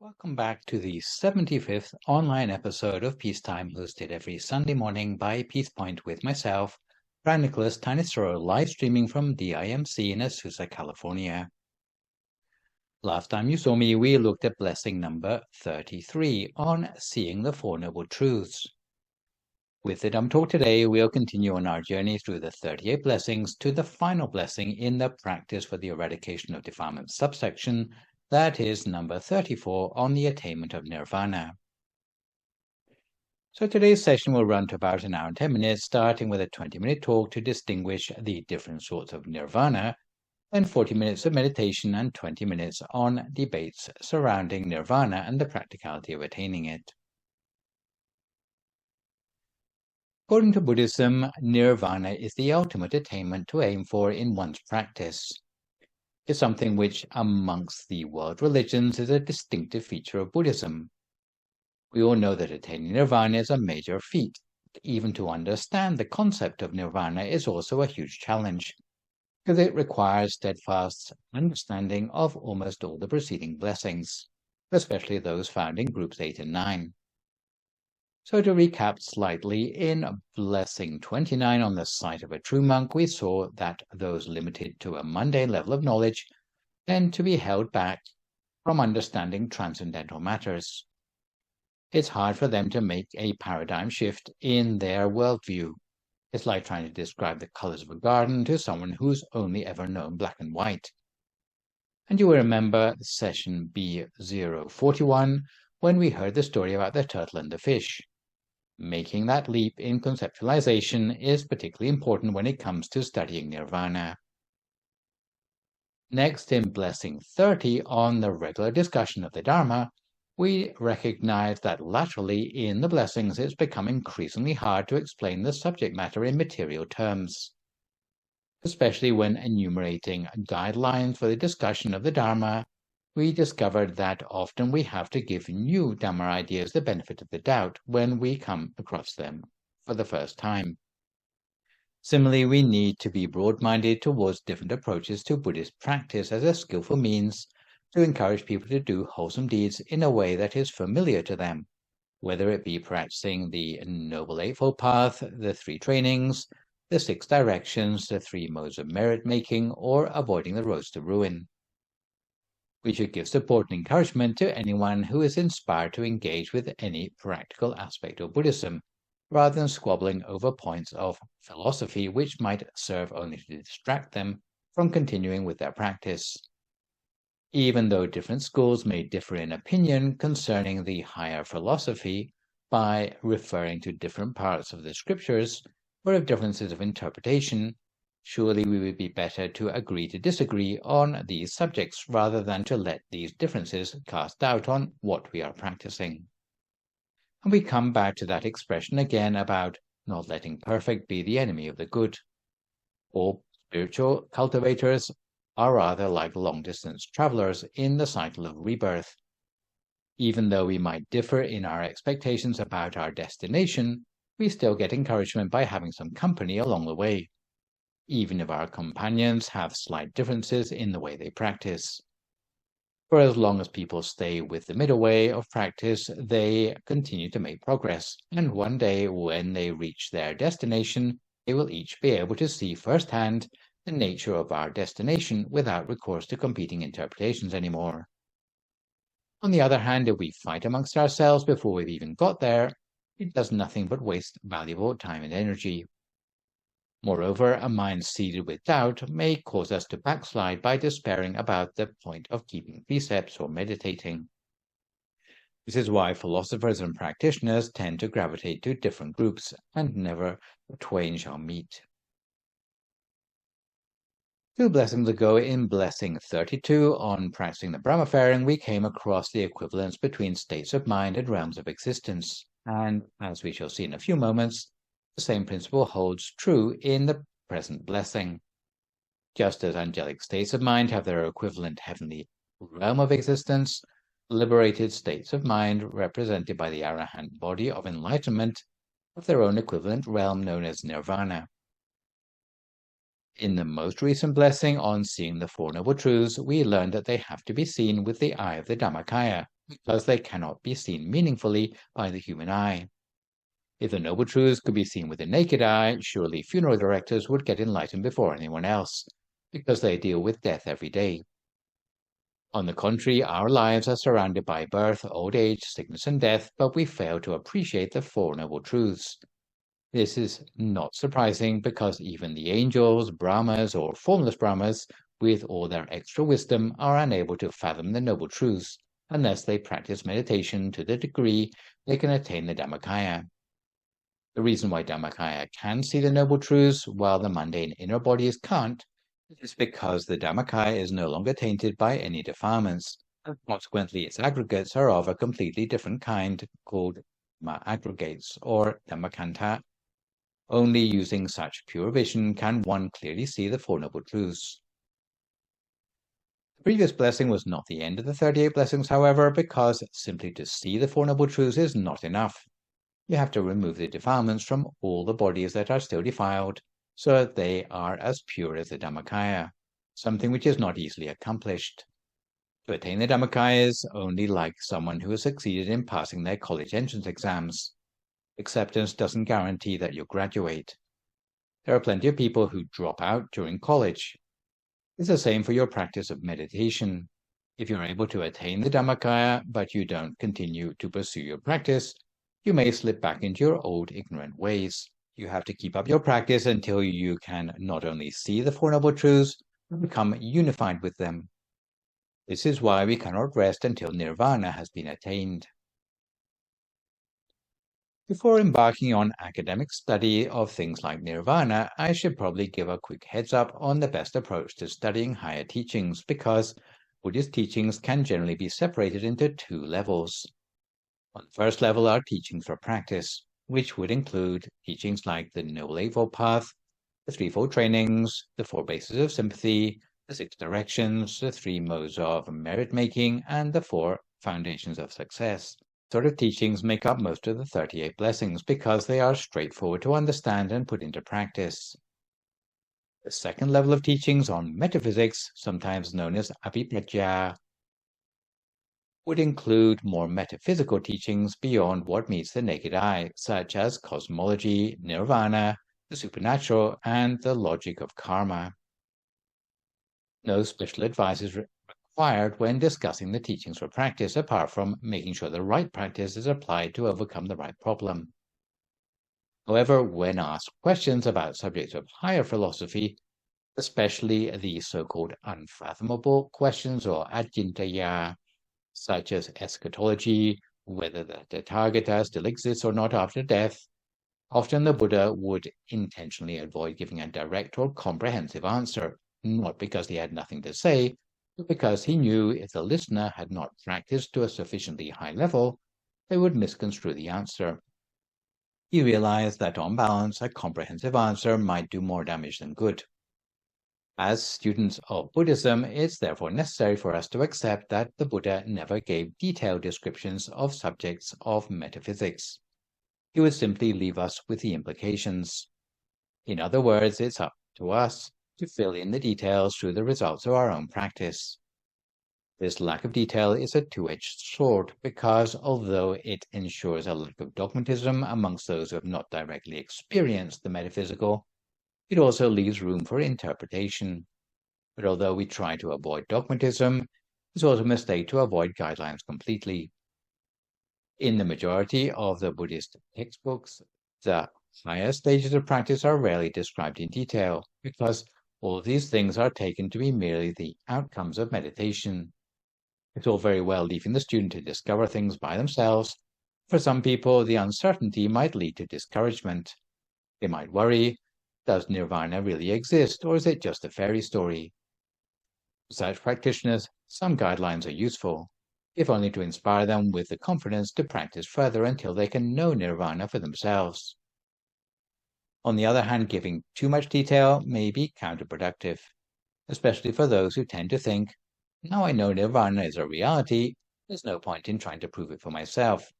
Welcome back to the 75th online episode of Peacetime, hosted every Sunday morning by Peace Point with myself, Phra Nicholas Thanissaro, live streaming from DIMC in Azusa, California. Last time you saw me, we looked at blessing number 33 on seeing the Four Noble Truths. With the Dhamma talk today, we'll continue on our journey through the 38 blessings to the final blessing in the Practice for the Eradication of Defilement subsection. That is number 34 on the Attainment of Nirvana. So today's session will run to about an hour and 10 minutes, starting with a 20-minute talk to distinguish the different sorts of Nirvana, then 40 minutes of meditation and 20 minutes on debates surrounding Nirvana and the practicality of attaining it. According to Buddhism, Nirvana is the ultimate attainment to aim for in one's practice. Is something which, amongst the world religions, is a distinctive feature of Buddhism. We all know that attaining nirvana is a major feat. Even to understand the concept of nirvana is also a huge challenge, because it requires steadfast understanding of almost all the preceding blessings, especially those found in groups 8 and 9. So to recap slightly, in blessing 29 on the sight of a true monk, we saw that those limited to a mundane level of knowledge tend to be held back from understanding transcendental matters. It's hard for them to make a paradigm shift in their worldview. It's like trying to describe the colors of a garden to someone who's only ever known black and white. And you will remember session B041 when we heard the story about the turtle and the fish. Making that leap in conceptualization is particularly important when it comes to studying nirvana. Next, in blessing 30 on the regular discussion of the Dhamma, we recognize that laterally in the blessings it's become increasingly hard to explain the subject matter in material terms, especially when enumerating guidelines for the discussion of the Dharma. We discovered that often we have to give new Dhamma ideas the benefit of the doubt when we come across them for the first time. Similarly, we need to be broad-minded towards different approaches to Buddhist practice as a skillful means to encourage people to do wholesome deeds in a way that is familiar to them, whether it be practicing the Noble Eightfold Path, the 3 trainings, the 6 directions, the 3 modes of merit-making, or avoiding the roads to ruin. We should give support and encouragement to anyone who is inspired to engage with any practical aspect of Buddhism, rather than squabbling over points of philosophy which might serve only to distract them from continuing with their practice. Even though different schools may differ in opinion concerning the higher philosophy by referring to different parts of the scriptures or of differences of interpretation, surely we would be better to agree to disagree on these subjects rather than to let these differences cast doubt on what we are practicing. And we come back to that expression again about not letting perfect be the enemy of the good. All spiritual cultivators are rather like long-distance travelers in the cycle of rebirth. Even though we might differ in our expectations about our destination, we still get encouragement by having some company along the way, even if our companions have slight differences in the way they practice. For as long as people stay with the middle way of practice, they continue to make progress, and one day when they reach their destination, they will each be able to see firsthand the nature of our destination without recourse to competing interpretations anymore. On the other hand, if we fight amongst ourselves before we've even got there, it does nothing but waste valuable time and energy. Moreover, a mind seeded with doubt may cause us to backslide by despairing about the point of keeping precepts or meditating. This is why philosophers and practitioners tend to gravitate to different groups, and never the twain shall meet. 2 blessings ago, in blessing 32 on practicing the Brahmafaring, we came across the equivalence between states of mind and realms of existence, and as we shall see in a few moments, the same principle holds true in the present blessing. Just as angelic states of mind have their equivalent heavenly realm of existence, liberated states of mind, represented by the Arahant body of enlightenment, have their own equivalent realm known as nirvana. In the most recent blessing on seeing the Four Noble Truths, we learned that they have to be seen with the eye of the Dhammakaya, because they cannot be seen meaningfully by the human eye. If the Noble Truths could be seen with the naked eye, surely funeral directors would get enlightened before anyone else, because they deal with death every day. On the contrary, our lives are surrounded by birth, old age, sickness, and death, but we fail to appreciate the Four Noble Truths. This is not surprising because even the angels, Brahmas, or formless Brahmas, with all their extra wisdom, are unable to fathom the Noble Truths unless they practice meditation to the degree they can attain the Dhammakaya. The reason why Dhammakaya can see the Noble Truths while the mundane inner bodies can't is because the Dhammakaya is no longer tainted by any defilements, and consequently its aggregates are of a completely different kind called Dhamma aggregates or Dhammakanta. Only using such pure vision can one clearly see the Four Noble Truths. The previous blessing was not the end of the 38 blessings, however, because simply to see the Four Noble Truths is not enough. You have to remove the defilements from all the bodies that are still defiled, so that they are as pure as the Dhammakaya, something which is not easily accomplished. To attain the Dhammakaya is only like someone who has succeeded in passing their college entrance exams. Acceptance doesn't guarantee that you'll graduate. There are plenty of people who drop out during college. It's the same for your practice of meditation. If you're able to attain the Dhammakaya, but you don't continue to pursue your practice, you may slip back into your old ignorant ways. You have to keep up your practice until you can not only see the Four Noble Truths, but become unified with them. This is why we cannot rest until Nirvana has been attained. Before embarking on academic study of things like Nirvana, I should probably give a quick heads up on the best approach to studying higher teachings, because Buddhist teachings can generally be separated into two levels. On the first level are teachings for practice, which would include teachings like the Noble Eightfold Path, the Threefold Trainings, the Four Bases of Sympathy, the Six Directions, the Three Modes of Merit-Making, and the Four Foundations of Success. Sort of teachings make up most of the 38 blessings because they are straightforward to understand and put into practice. The second level of teachings on metaphysics, sometimes known as abhipajja, would include more metaphysical teachings beyond what meets the naked eye, such as cosmology, nirvana, the supernatural, and the logic of karma. No special advice is required when discussing the teachings for practice, apart from making sure the right practice is applied to overcome the right problem. However, when asked questions about subjects of higher philosophy, especially the so-called unfathomable questions or ajintaya, such as eschatology, whether the Tathagata still exists or not after death, often the Buddha would intentionally avoid giving a direct or comprehensive answer, not because he had nothing to say, but because he knew if the listener had not practiced to a sufficiently high level, they would misconstrue the answer. He realized that on balance, a comprehensive answer might do more damage than good. As students of Buddhism, it's therefore necessary for us to accept that the Buddha never gave detailed descriptions of subjects of metaphysics. He would simply leave us with the implications. In other words, it's up to us to fill in the details through the results of our own practice. This lack of detail is a two-edged sword because although it ensures a lack of dogmatism amongst those who have not directly experienced the metaphysical, it also leaves room for interpretation. But although we try to avoid dogmatism, it's also a mistake to avoid guidelines completely. In the majority of the Buddhist textbooks, the higher stages of practice are rarely described in detail, because all of these things are taken to be merely the outcomes of meditation. It's all very well leaving the student to discover things by themselves. For some people, the uncertainty might lead to discouragement. They might worry, does nirvana really exist, or is it just a fairy story? For such practitioners, some guidelines are useful, if only to inspire them with the confidence to practice further until they can know nirvana for themselves. On the other hand, giving too much detail may be counterproductive, especially for those who tend to think, now I know nirvana is a reality, there's no point in trying to prove it for myself.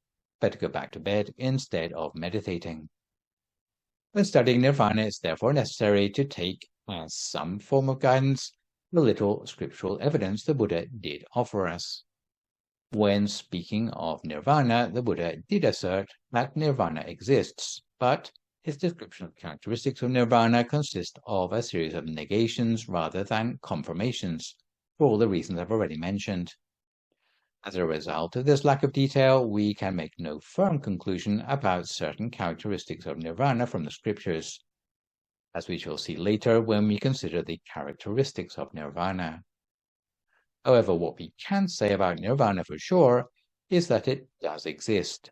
Better go back to bed instead of meditating. When studying nirvana, it's therefore necessary to take as some form of guidance the little scriptural evidence the Buddha did offer us. When speaking of nirvana, the Buddha did assert that nirvana exists, but his description of characteristics of nirvana consists of a series of negations rather than confirmations, for all the reasons I've already mentioned. As a result of this lack of detail, we can make no firm conclusion about certain characteristics of nirvana from the scriptures, as we shall see later when we consider the characteristics of nirvana. However, what we can say about nirvana for sure is that it does exist.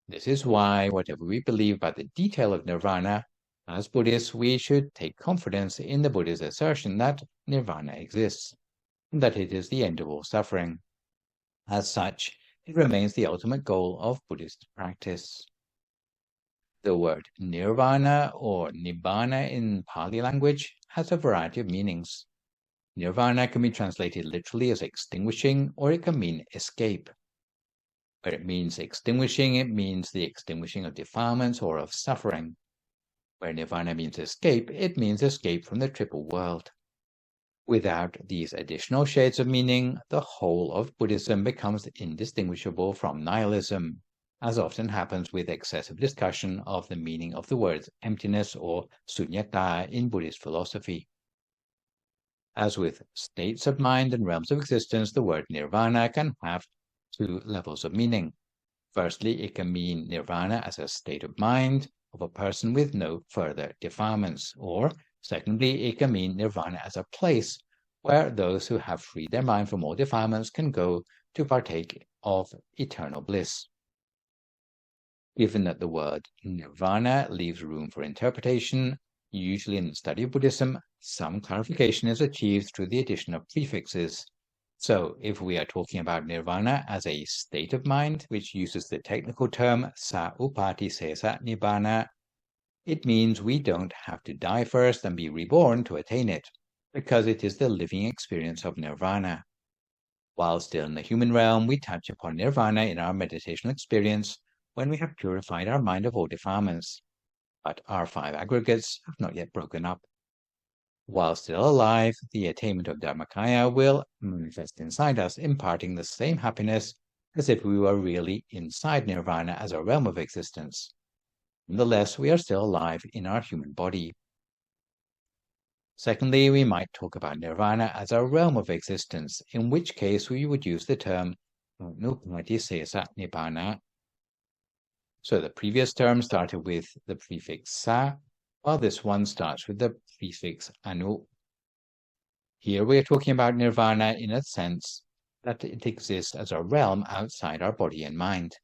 This is why, whatever we believe about the detail of nirvana, as Buddhists, we should take confidence in the Buddha's assertion that nirvana exists, and that it is the end of all suffering. As such, it remains the ultimate goal of Buddhist practice. The word nirvana or nibbāna in Pali language has a variety of meanings. Nirvana can be translated literally as extinguishing, or it can mean escape. Where it means extinguishing, it means the extinguishing of defilements or of suffering. Where nirvana means escape, it means escape from the triple world. Without these additional shades of meaning, the whole of Buddhism becomes indistinguishable from nihilism, as often happens with excessive discussion of the meaning of the words emptiness or sunyata in Buddhist philosophy. As with states of mind and realms of existence, the word nirvana can have two levels of meaning. Firstly, it can mean nirvana as a state of mind of a person with no further defilements, or secondly, it can mean nirvana as a place where those who have freed their mind from all defilements can go to partake of eternal bliss. Given that the word nirvana leaves room for interpretation, usually in the study of Buddhism, some clarification is achieved through the addition of prefixes. So, if we are talking about nirvana as a state of mind, which uses the technical term sa-upādisesa-nibbāna, it means we don't have to die first and be reborn to attain it, because it is the living experience of nirvana. While still in the human realm, we touch upon nirvana in our meditational experience when we have purified our mind of all defilements, but our five aggregates have not yet broken up. While still alive, the attainment of Dharmakaya will manifest inside us, imparting the same happiness as if we were really inside nirvana as a realm of existence. Nonetheless, we are still alive in our human body. Secondly, we might talk about nirvana as a realm of existence, in which case we would use the term anupādisesa-nibbāna. So the previous term started with the prefix sa, while this one starts with the prefix anu. Here we are talking about nirvana in a sense that it exists as a realm outside our body and mind.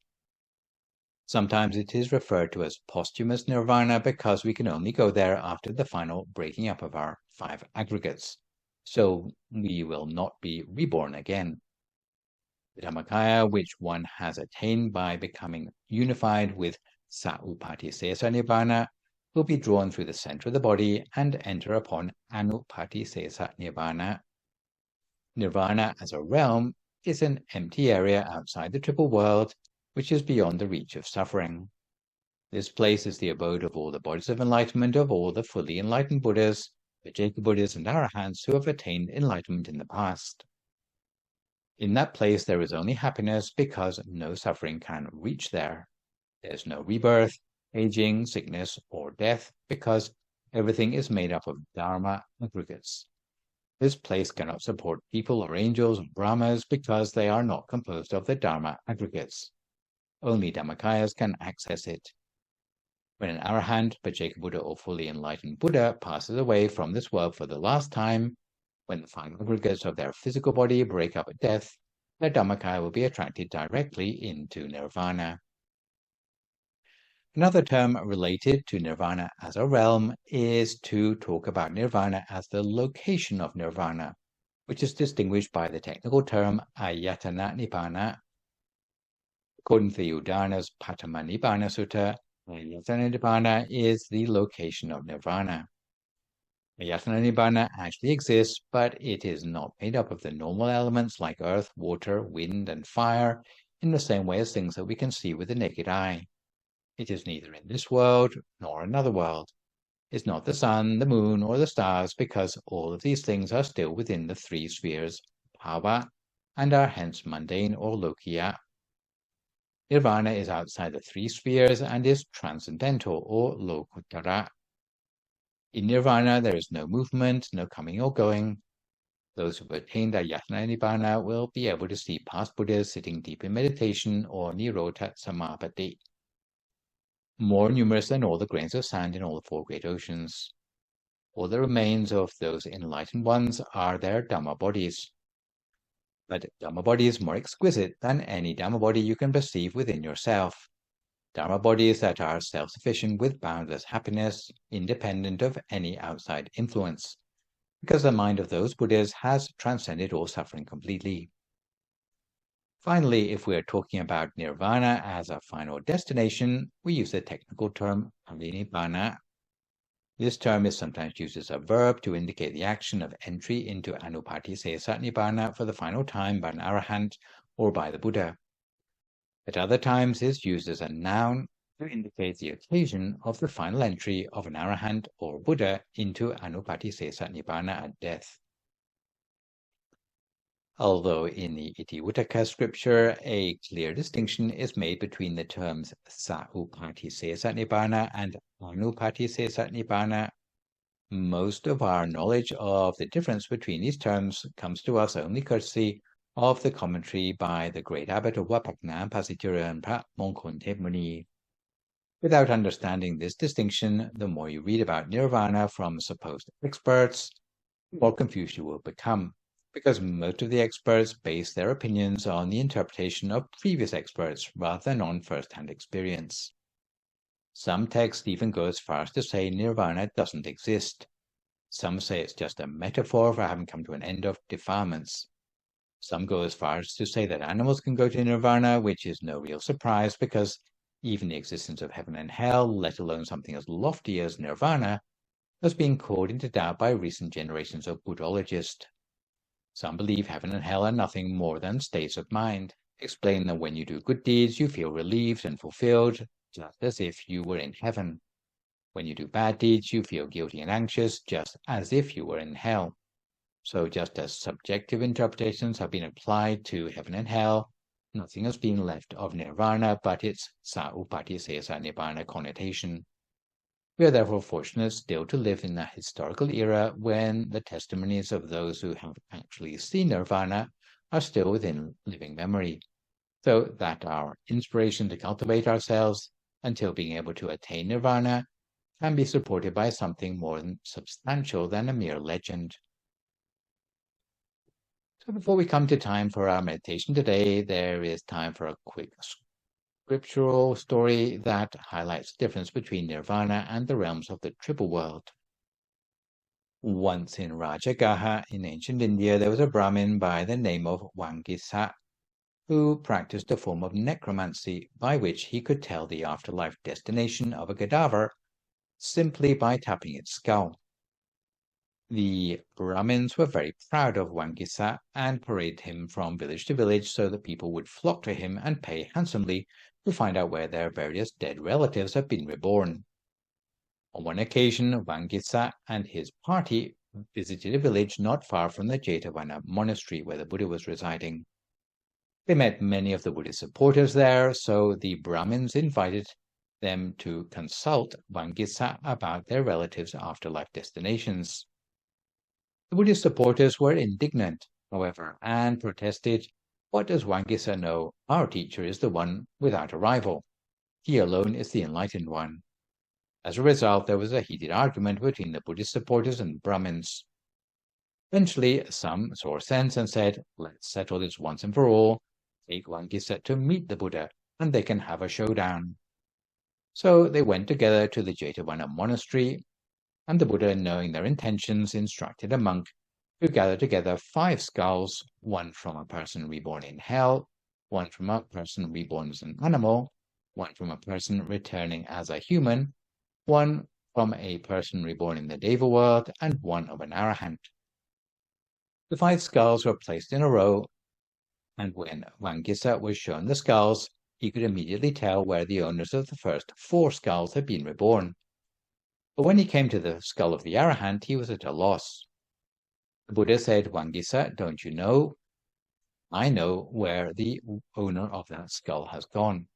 Sometimes it is referred to as posthumous nirvana because we can only go there after the final breaking up of our five aggregates, so we will not be reborn again. The Dhammakaya, which one has attained by becoming unified with sa-upādisesa-nibbāna, will be drawn through the center of the body and enter upon anupādisesa-nibbāna. Nirvana as a realm is an empty area outside the triple world, which is beyond the reach of suffering. This place is the abode of all the bodies of enlightenment of all the fully enlightened Buddhas, Vajrayana Buddhas, and Arahants who have attained enlightenment in the past. In that place there is only happiness because no suffering can reach there. There's no rebirth, aging, sickness, or death because everything is made up of dharma aggregates. This place cannot support people or angels or brahmas because they are not composed of the dharma aggregates. Only Dhammakayas can access it. When an Arahant, Vajrayana Buddha, or fully enlightened Buddha passes away from this world for the last time, when the five aggregates of their physical body break up at death, their Dhammakaya will be attracted directly into nirvana. Another term related to nirvana as a realm is to talk about nirvana as the location of nirvana, which is distinguished by the technical term āyatana-nibbāna. According to the Udana's Patama-nibbāna Sutta, āyatana-nibbāna is the location of nirvana. Āyatana-nibbāna actually exists, but it is not made up of the normal elements like earth, water, wind, and fire in the same way as things that we can see with the naked eye. It is neither in this world nor another world. It's not the sun, the moon, or the stars, because all of these things are still within the three spheres, bhava, and are hence mundane or lokiya. Nirvana is outside the three spheres and is transcendental or lokuttara. In Nirvana, there is no movement, no coming or going. Those who have attained āyatana-nibbāna will be able to see past Buddhas sitting deep in meditation or nirodha samapatti, more numerous than all the grains of sand in all the four great oceans. All that remains of those enlightened ones are their Dhamma bodies. But Dhamma bodies more exquisite than any Dhamma body you can perceive within yourself. Dhamma bodies that are self-sufficient with boundless happiness, independent of any outside influence, because the mind of those Buddhas has transcended all suffering completely. Finally, if we are talking about Nirvana as a final destination, we use the technical term parinibbāna. This term is sometimes used as a verb to indicate the action of entry into anupādisesa-nibbāna for the final time by an arahant or by the Buddha. At other times, it is used as a noun to indicate the occasion of the final entry of an arahant or Buddha into anupādisesa-nibbāna at death. Although in the Iti-Uttaka scripture, a clear distinction is made between the terms sa-upādisesa-nibbāna and anupādisesa-nibbāna, most of our knowledge of the difference between these terms comes to us only courtesy of the commentary by the great abbot of Wat Phra Nicholas Thanissaro. Without understanding this distinction, the more you read about Nirvana from supposed experts, the more confused you will become, because most of the experts base their opinions on the interpretation of previous experts rather than on first-hand experience. Some texts even go as far as to say Nirvana doesn't exist. Some say it's just a metaphor for having come to an end of defilements. Some go as far as to say that animals can go to Nirvana, which is no real surprise because even the existence of heaven and hell, let alone something as lofty as Nirvana, has been called into doubt by recent generations of Buddhologists. Some believe heaven and hell are nothing more than states of mind, explain that when you do good deeds you feel relieved and fulfilled, just as if you were in heaven. When you do bad deeds you feel guilty and anxious, just as if you were in hell. So just as subjective interpretations have been applied to heaven and hell, nothing has been left of Nirvana but its sa-upādisesa-nibbāna connotation. We are therefore fortunate still to live in a historical era when the testimonies of those who have actually seen Nirvana are still within living memory, so that our inspiration to cultivate ourselves until being able to attain Nirvana can be supported by something more substantial than a mere legend. So before we come to time for our meditation today, there is time for a quick scriptural story that highlights the difference between Nirvana and the realms of the triple world. Once in Rajagaha in ancient India, there was a Brahmin by the name of Vaṅgisa, who practiced a form of necromancy by which he could tell the afterlife destination of a cadaver simply by tapping its skull. The Brahmins were very proud of Vaṅgisa and paraded him from village to village so that people would flock to him and pay handsomely to find out where their various dead relatives had been reborn. On one occasion, Vaṅgisa and his party visited a village not far from the Jetavana monastery where the Buddha was residing. They met many of the Buddhist supporters there, so the Brahmins invited them to consult Vaṅgisa about their relatives' afterlife destinations. The Buddhist supporters were indignant, however, and protested, "What does Vaṅgisa know? Our teacher is the one without a rival. He alone is the enlightened one." As a result, there was a heated argument between the Buddhist supporters and the Brahmins. Eventually, some saw sense and said, "Let's settle this once and for all. Take Vaṅgisa to meet the Buddha, and they can have a showdown." So they went together to the Jetavana monastery, and the Buddha, knowing their intentions, instructed a monk to gather together 5 skulls, one from a person reborn in hell, one from a person reborn as an animal, one from a person returning as a human, one from a person reborn in the Deva world, and one of an arahant. The 5 skulls were placed in a row, and when Vaṅgisa was shown the skulls, he could immediately tell where the owners of the first 4 skulls had been reborn. But when he came to the skull of the arahant, he was at a loss. The Buddha said, "Vaṅgisa, don't you know? I know where the owner of that skull has gone.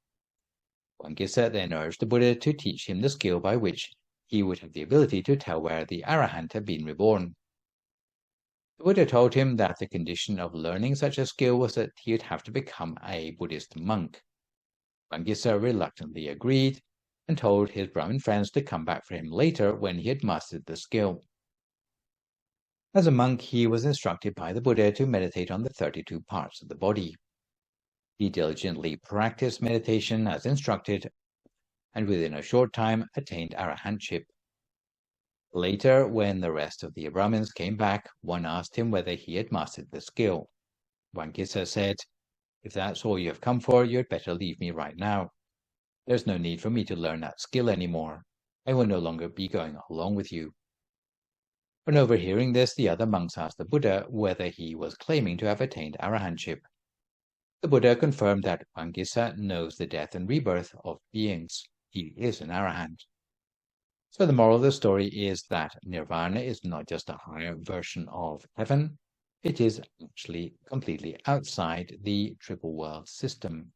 Vaṅgisa then urged the Buddha to teach him the skill by which he would have the ability to tell where the arahant had been reborn. The Buddha told him that the condition of learning such a skill was that he would have to become a Buddhist monk. Vaṅgisa reluctantly agreed and told his Brahmin friends to come back for him later when he had mastered the skill. As a monk, he was instructed by the Buddha to meditate on the 32 parts of the body. He diligently practiced meditation as instructed, and within a short time attained arahantship. Later, when the rest of the Brahmins came back, one asked him whether he had mastered the skill. Vaṅgisa said, "If that's all you have come for, you had better leave me right now. There's no need for me to learn that skill anymore. I will no longer be going along with you." On overhearing this, the other monks asked the Buddha whether he was claiming to have attained arahantship. The Buddha confirmed that Vaṅgisa knows the death and rebirth of beings. He is an arahant. So the moral of the story is that nirvana is not just a higher version of heaven, it is actually completely outside the triple world system.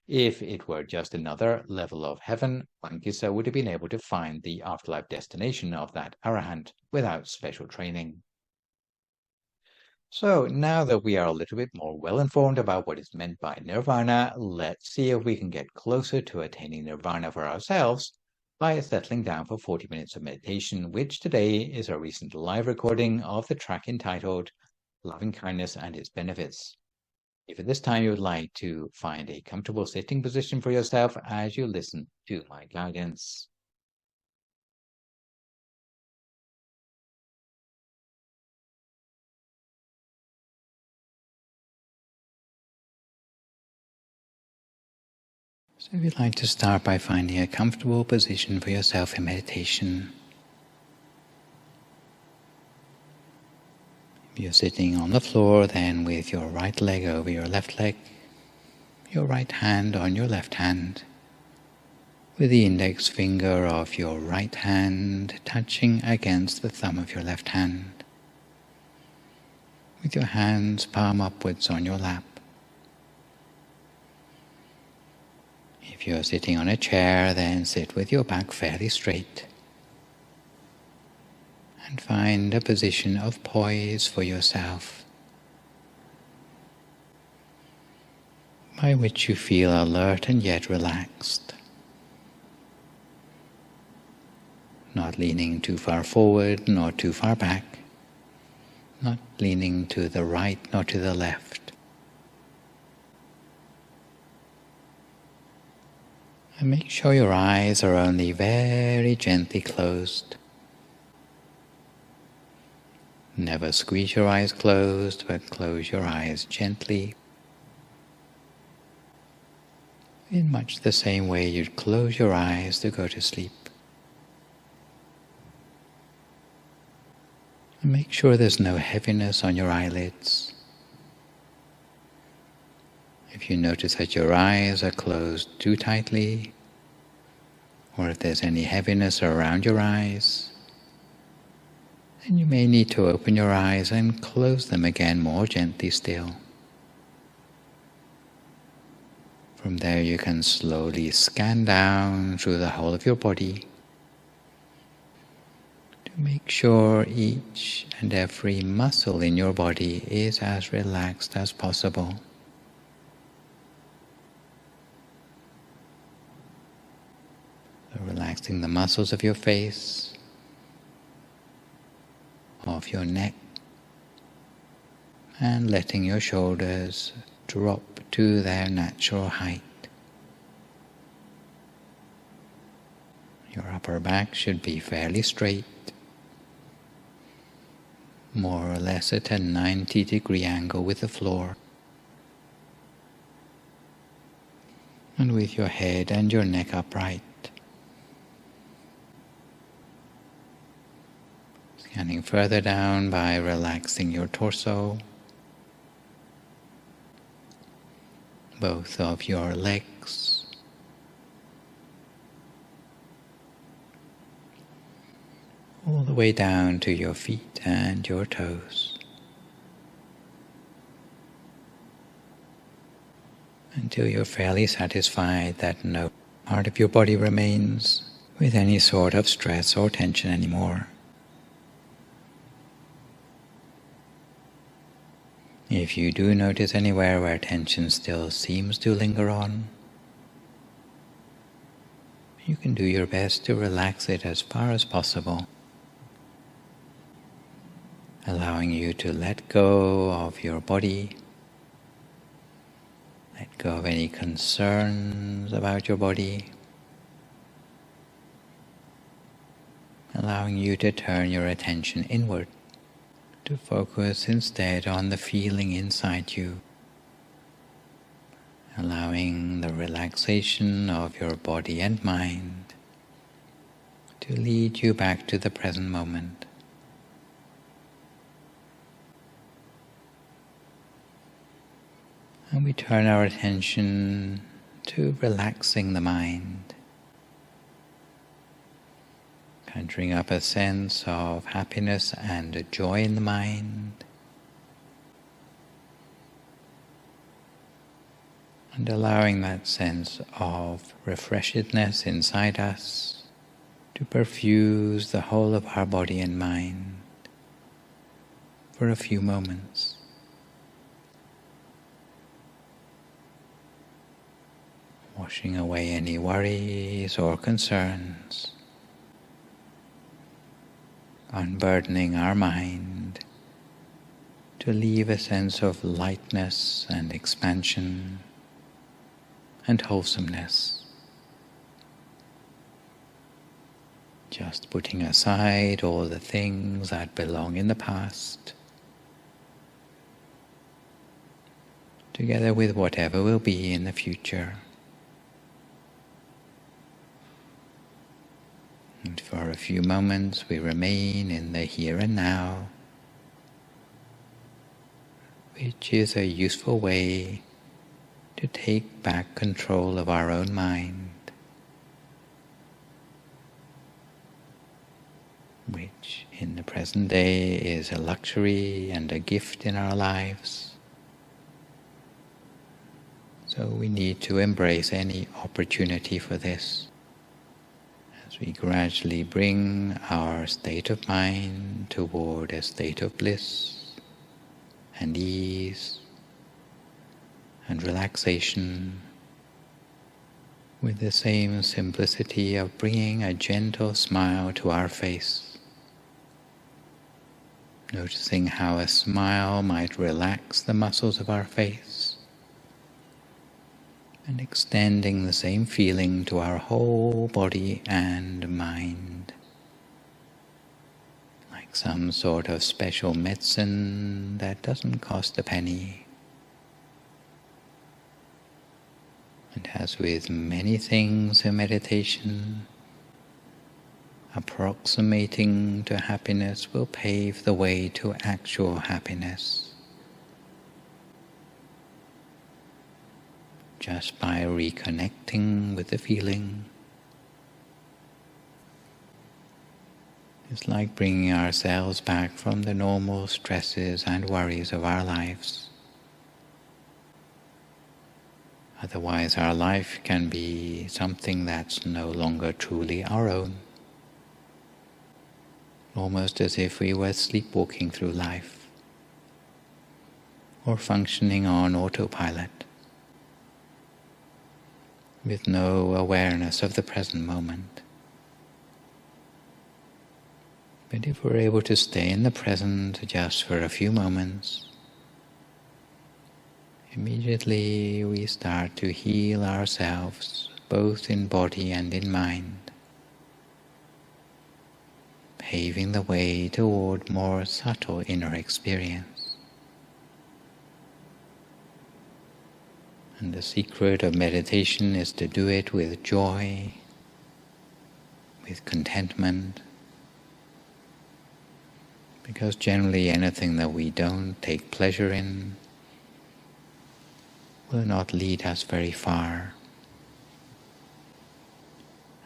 If it were just another level of heaven, Vaṅgisa would have been able to find the afterlife destination of that arahant without special training. So now that we are a little bit more well-informed about what is meant by nirvana, let's see if we can get closer to attaining nirvana for ourselves by settling down for 40 minutes of meditation, which today is a recent live recording of the track entitled Loving Kindness and Its Benefits. If at this time you would like to find a comfortable sitting position for yourself as you listen to my guidance. So if you'd like to start by finding a comfortable position for yourself in meditation. If you're sitting on the floor, then with your right leg over your left leg, your right hand on your left hand, with the index finger of your right hand touching against the thumb of your left hand, with your hands palm upwards on your lap. If you're sitting on a chair, then sit with your back fairly straight and find a position of poise for yourself by which you feel alert and yet relaxed, not leaning too far forward nor too far back, not leaning to the right nor to the left. And make sure your eyes are only very gently closed. Never squeeze your eyes closed, but close your eyes gently, in much the same way you'd close your eyes to go to sleep. And make sure there's no heaviness on your eyelids. If you notice that your eyes are closed too tightly, or if there's any heaviness around your eyes, then you may need to open your eyes and close them again more gently still. From there you can slowly scan down through the whole of your body to make sure each and every muscle in your body is as relaxed as possible. So relaxing the muscles of your face, of your neck, and letting your shoulders drop to their natural height. Your upper back should be fairly straight, more or less at a 90-degree angle with the floor. And with your head and your neck upright. Scanning further down by relaxing your torso, both of your legs, all the way down to your feet and your toes. until you're fairly satisfied that no part of your body remains with any sort of stress or tension anymore. If you do notice anywhere where tension still seems to linger on, you can do your best to relax it as far as possible, allowing you to let go of your body, let go of any concerns about your body, allowing you to turn your attention inward, to focus instead on the feeling inside you, allowing the relaxation of your body and mind to lead you back to the present moment. And we turn our attention to relaxing the mind, conjuring up a sense of happiness and joy in the mind, and allowing that sense of refreshedness inside us to perfuse the whole of our body and mind for a few moments. Washing away any worries or concerns, unburdening our mind to leave a sense of lightness and expansion and wholesomeness. Just putting aside all the things that belong in the past, together with whatever will be in the future. And for a few moments we remain in the here and now, which is a useful way to take back control of our own mind, which in the present day is a luxury and a gift in our lives. So we need to embrace any opportunity for this, as we gradually bring our state of mind toward a state of bliss and ease and relaxation, with the same simplicity of bringing a gentle smile to our face, noticing how a smile might relax the muscles of our face, and extending the same feeling to our whole body and mind, like some sort of special medicine that doesn't cost a penny. And as with many things in meditation, approximating to happiness will pave the way to actual happiness, just by reconnecting with the feeling. It's like bringing ourselves back from the normal stresses and worries of our lives. Otherwise our life can be something that's no longer truly our own, almost as if we were sleepwalking through life, or functioning on autopilot, with no awareness of the present moment. But if we're able to stay in the present just for a few moments, immediately we start to heal ourselves, both in body and in mind, paving the way toward more subtle inner experience. And the secret of meditation is to do it with joy, with contentment, because generally anything that we don't take pleasure in will not lead us very far.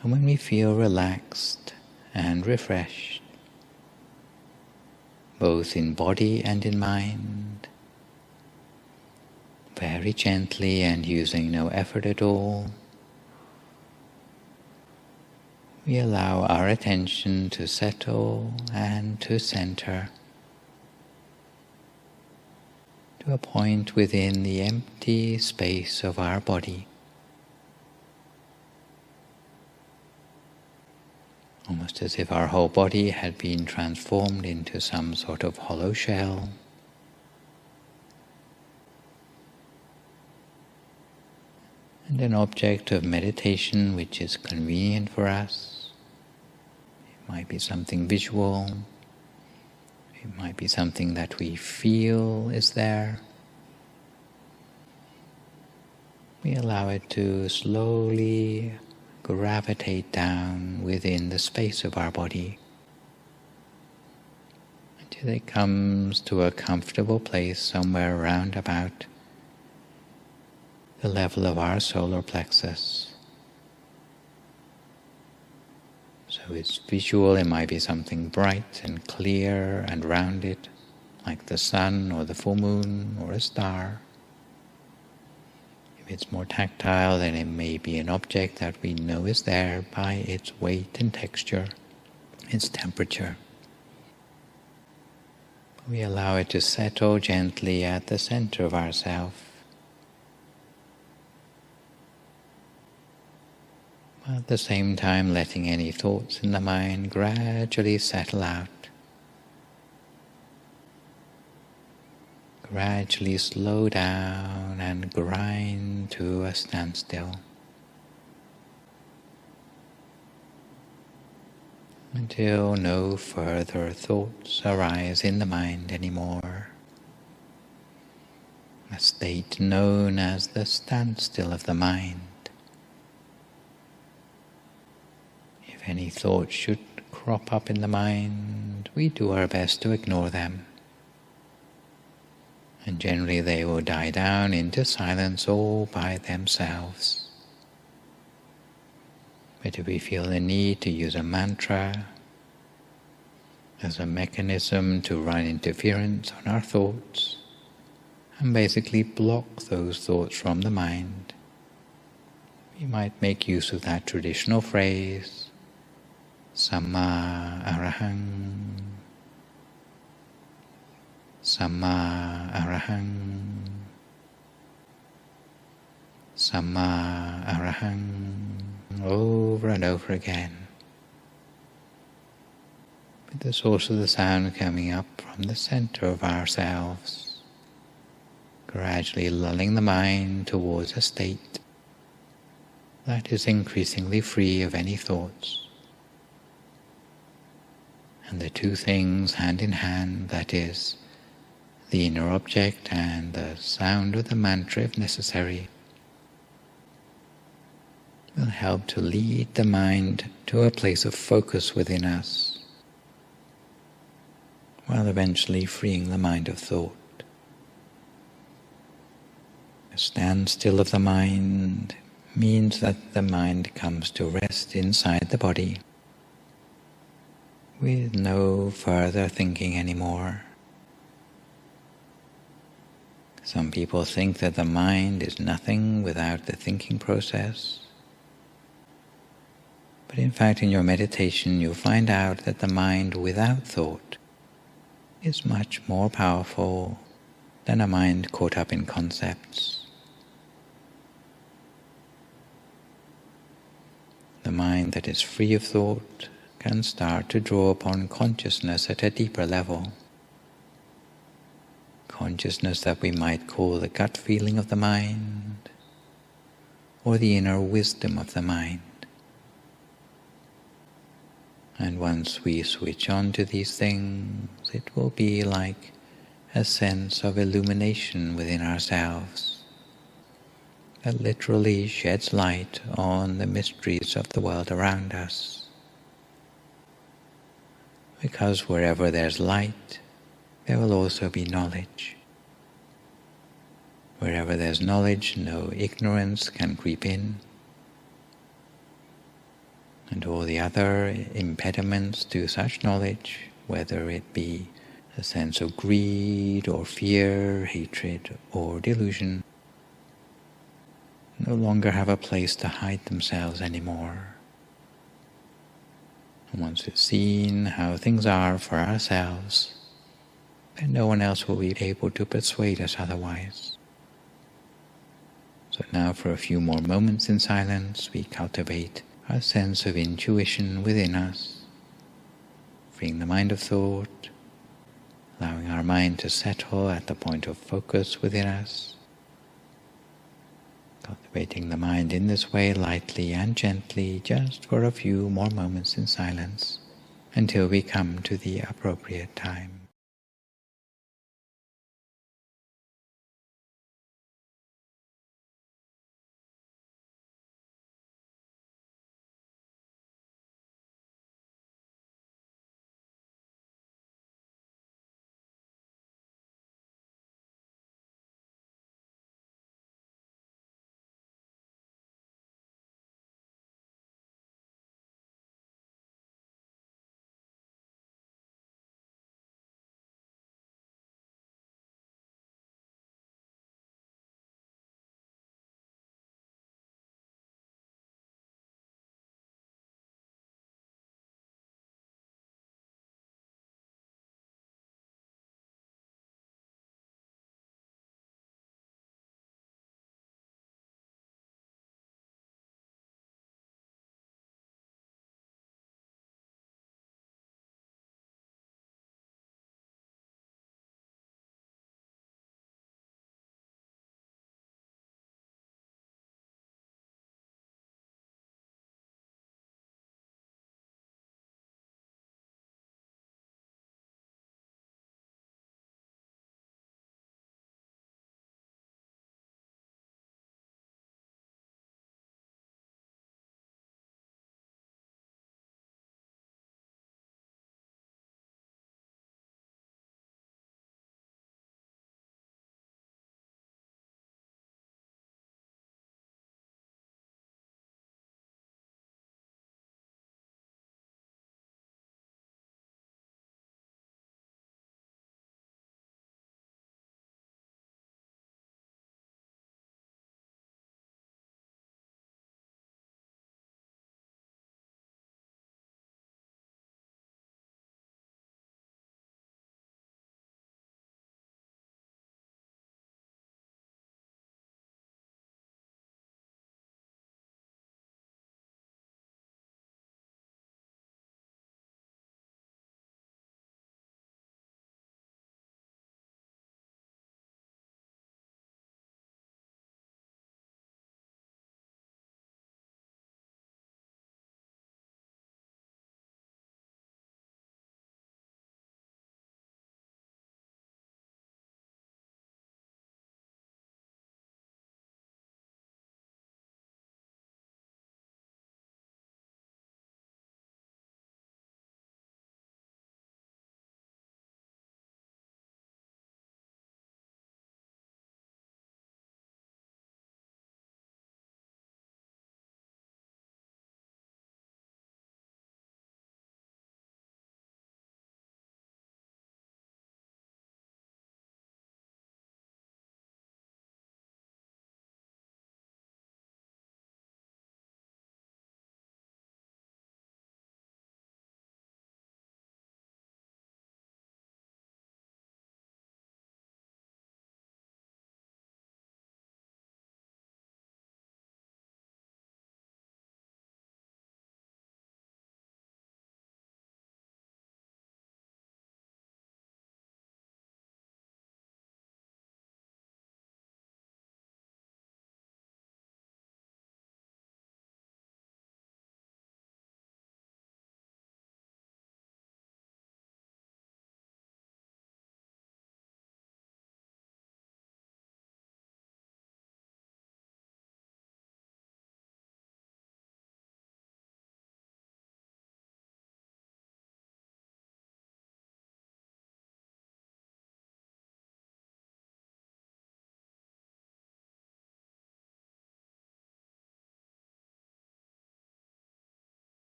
And when we feel relaxed and refreshed, both in body and in mind, very very gently and using no effort at all, we allow our attention to settle and to center to a point within the empty space of our body. Almost as if our whole body had been transformed into some sort of hollow shell. And an object of meditation which is convenient for us. It might be something visual. It might be something that we feel is there. We allow it to slowly gravitate down within the space of our body until it comes to a comfortable place somewhere around about the level of our solar plexus. So it's visual, it might be something bright and clear and rounded, like the sun or the full moon or a star. If it's more tactile, then it may be an object that we know is there by its weight and texture, its temperature. We allow it to settle gently at the center of ourself, while at the same time letting any thoughts in the mind gradually settle out. Gradually slow down and grind to a standstill until no further thoughts arise in the mind anymore. A state known as the standstill of the mind. If any thoughts should crop up in the mind, we do our best to ignore them. And generally they will die down into silence all by themselves. But if we feel the need to use a mantra as a mechanism to run interference on our thoughts and basically block those thoughts from the mind, we might make use of that traditional phrase, Samma Arahang, Samma Arahang, Samma Arahang, over and over again, with the source of the sound coming up from the center of ourselves, gradually lulling the mind towards a state that is increasingly free of any thoughts. And the two things hand in hand, that is, the inner object and the sound of the mantra if necessary, will help to lead the mind to a place of focus within us, while eventually freeing the mind of thought. A standstill of the mind means that the mind comes to rest inside the body, with no further thinking anymore. Some people think that the mind is nothing without the thinking process. But in fact, in your meditation, you'll find out that the mind without thought is much more powerful than a mind caught up in concepts. The mind that is free of thought can start to draw upon consciousness at a deeper level. Consciousness that we might call the gut feeling of the mind, or the inner wisdom of the mind. And once we switch on to these things, it will be like a sense of illumination within ourselves that literally sheds light on the mysteries of the world around us. Because wherever there's light, there will also be knowledge. Wherever there's knowledge, no ignorance can creep in. And all the other impediments to such knowledge, whether it be a sense of greed or fear, hatred or delusion, no longer have a place to hide themselves anymore. And once we've seen how things are for ourselves, then no one else will be able to persuade us otherwise. So now for a few more moments in silence, we cultivate our sense of intuition within us, freeing the mind of thought, allowing our mind to settle at the point of focus within us, cultivating the mind in this way lightly and gently just for a few more moments in silence until we come to the appropriate time.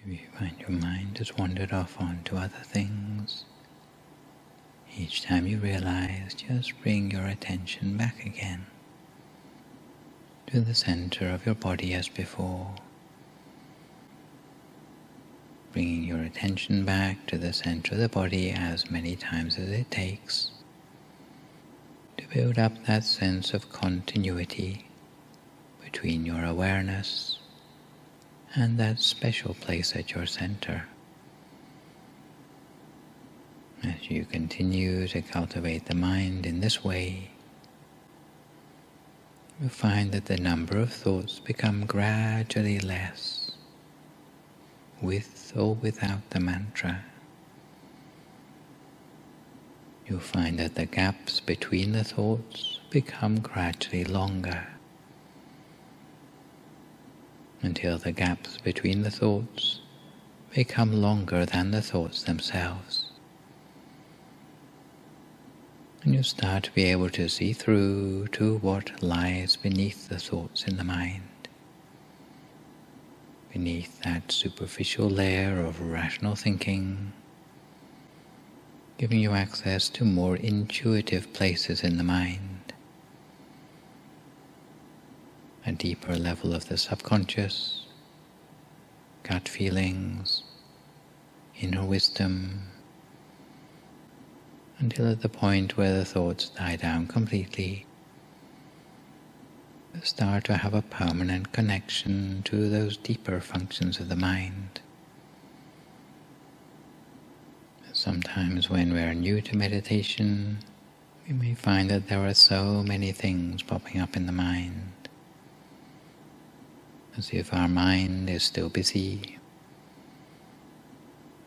If you find your mind has wandered off onto other things, each time you realize, just bring your attention back again to the center of your body as before. Bringing your attention back to the center of the body as many times as it takes to build up that sense of continuity between your awareness and that special place at your center. As you continue to cultivate the mind in this way, you find that the number of thoughts become gradually less, with or without the mantra. You'll find that the gaps between the thoughts become gradually longer, until the gaps between the thoughts become longer than the thoughts themselves. And you start to be able to see through to what lies beneath the thoughts in the mind, beneath that superficial layer of rational thinking, giving you access to more intuitive places in the mind, a deeper level of the subconscious, gut feelings, inner wisdom, until at the point where the thoughts die down completely, you start to have a permanent connection to those deeper functions of the mind. Sometimes when we are new to meditation, we may find that there are so many things popping up in the mind, as if our mind is still busy,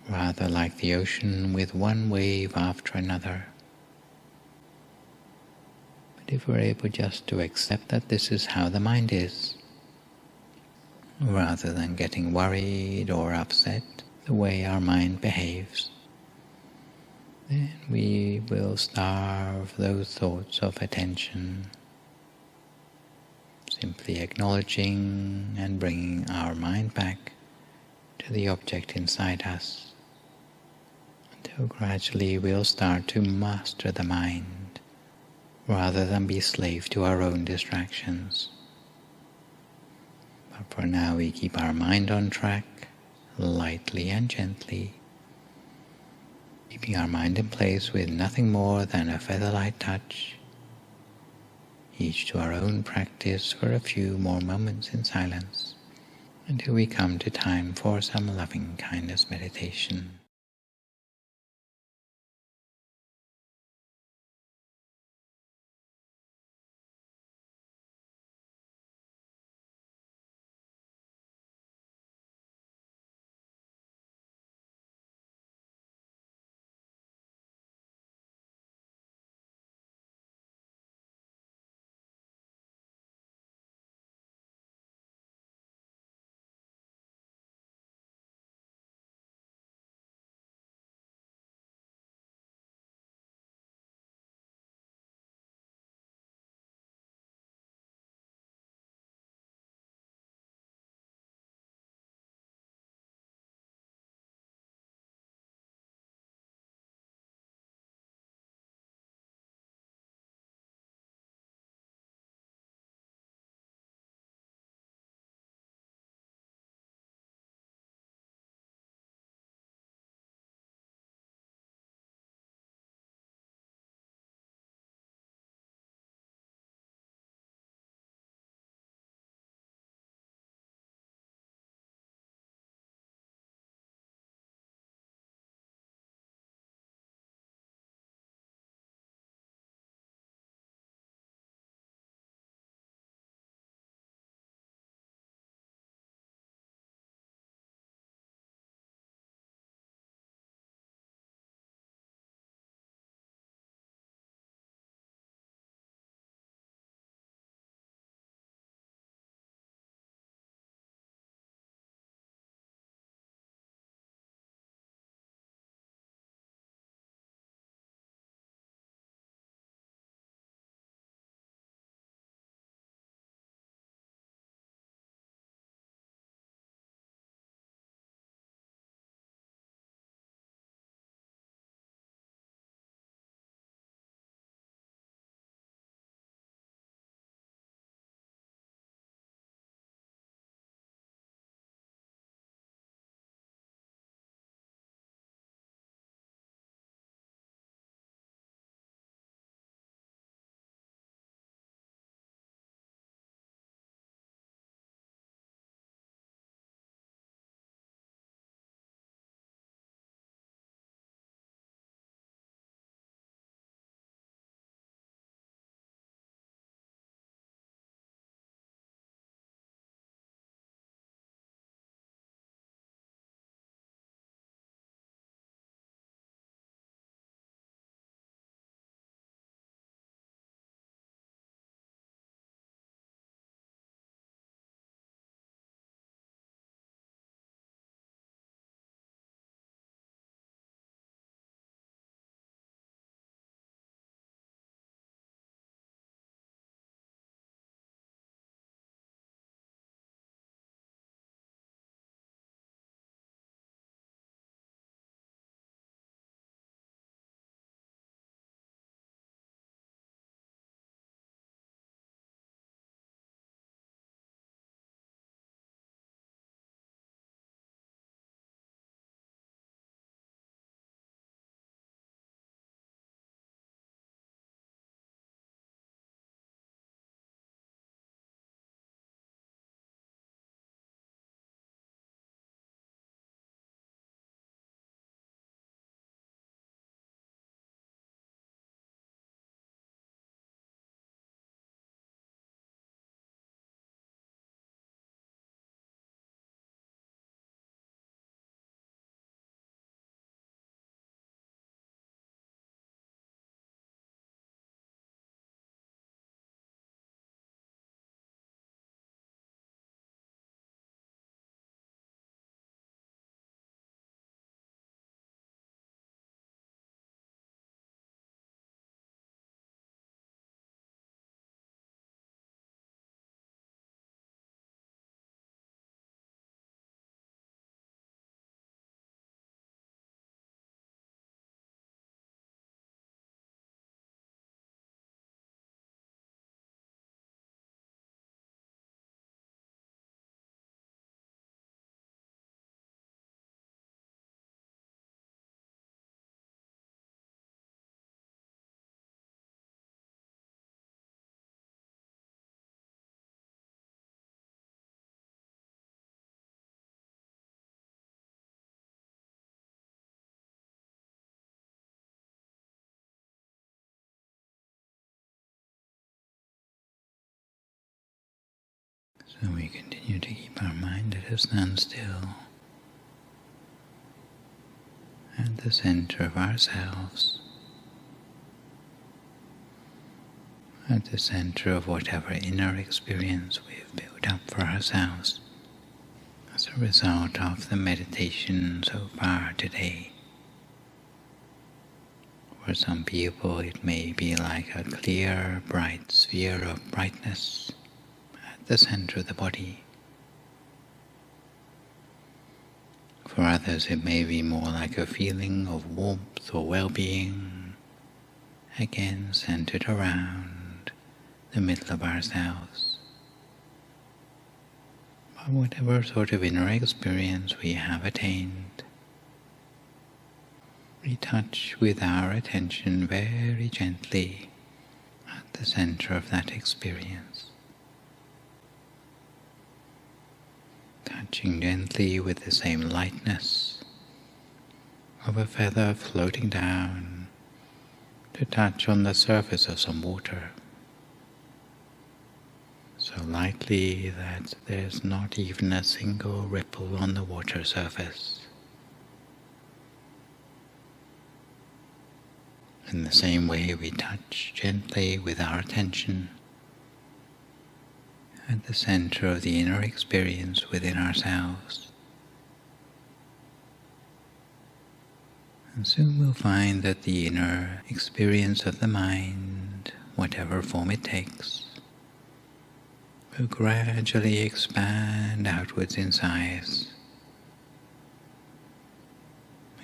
rather like the ocean with one wave after another. But if we're able just to accept that this is how the mind is, rather than getting worried or upset the way our mind behaves, then we will starve those thoughts of attention, simply acknowledging and bringing our mind back to the object inside us, until gradually we'll start to master the mind, rather than be slave to our own distractions. But for now we keep our mind on track, lightly and gently, keeping our mind in place with nothing more than a feather-light touch, each to our own practice for a few more moments in silence, until we come to time for some loving kindness meditation. So we continue to keep our mind at a standstill, at the center of ourselves, at the center of whatever inner experience we've built up for ourselves as a result of the meditation so far today. For some people it may be like a clear, bright sphere of brightness at the center of the body. For others it may be more like a feeling of warmth or well-being, again centered around the middle of ourselves. But whatever sort of inner experience we have attained, we touch with our attention very gently at the center of that experience. Touching gently with the same lightness of a feather floating down to touch on the surface of some water, so lightly that there's not even a single ripple on the water surface. In the same way, we touch gently with our attention at the center of the inner experience within ourselves. And soon we'll find that the inner experience of the mind, whatever form it takes, will gradually expand outwards in size,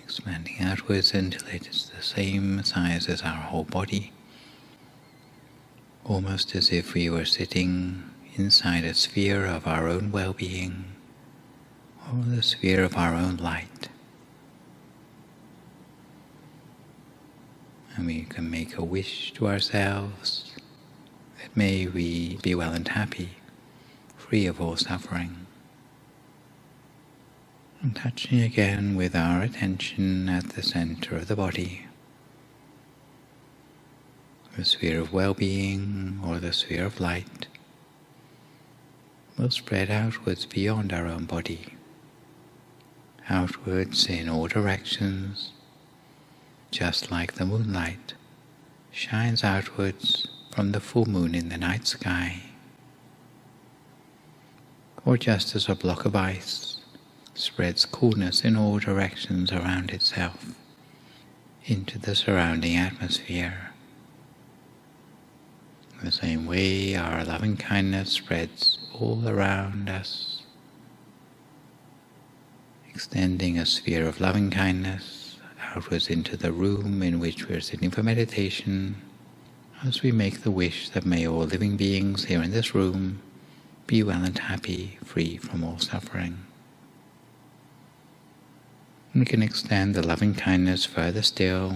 expanding outwards until it is the same size as our whole body, almost as if we were sitting inside a sphere of our own well-being, or the sphere of our own light. And we can make a wish to ourselves that may we be well and happy, free of all suffering. And touching again with our attention at the center of the body, the sphere of well-being or the sphere of light will spread outwards beyond our own body, outwards in all directions, just like the moonlight shines outwards from the full moon in the night sky, or just as a block of ice spreads coolness in all directions around itself into the surrounding atmosphere. In the same way, our loving kindness spreads all around us, extending a sphere of loving kindness outwards into the room in which we are sitting for meditation, as we make the wish that may all living beings here in this room be well and happy, free from all suffering. We can extend the loving kindness further still,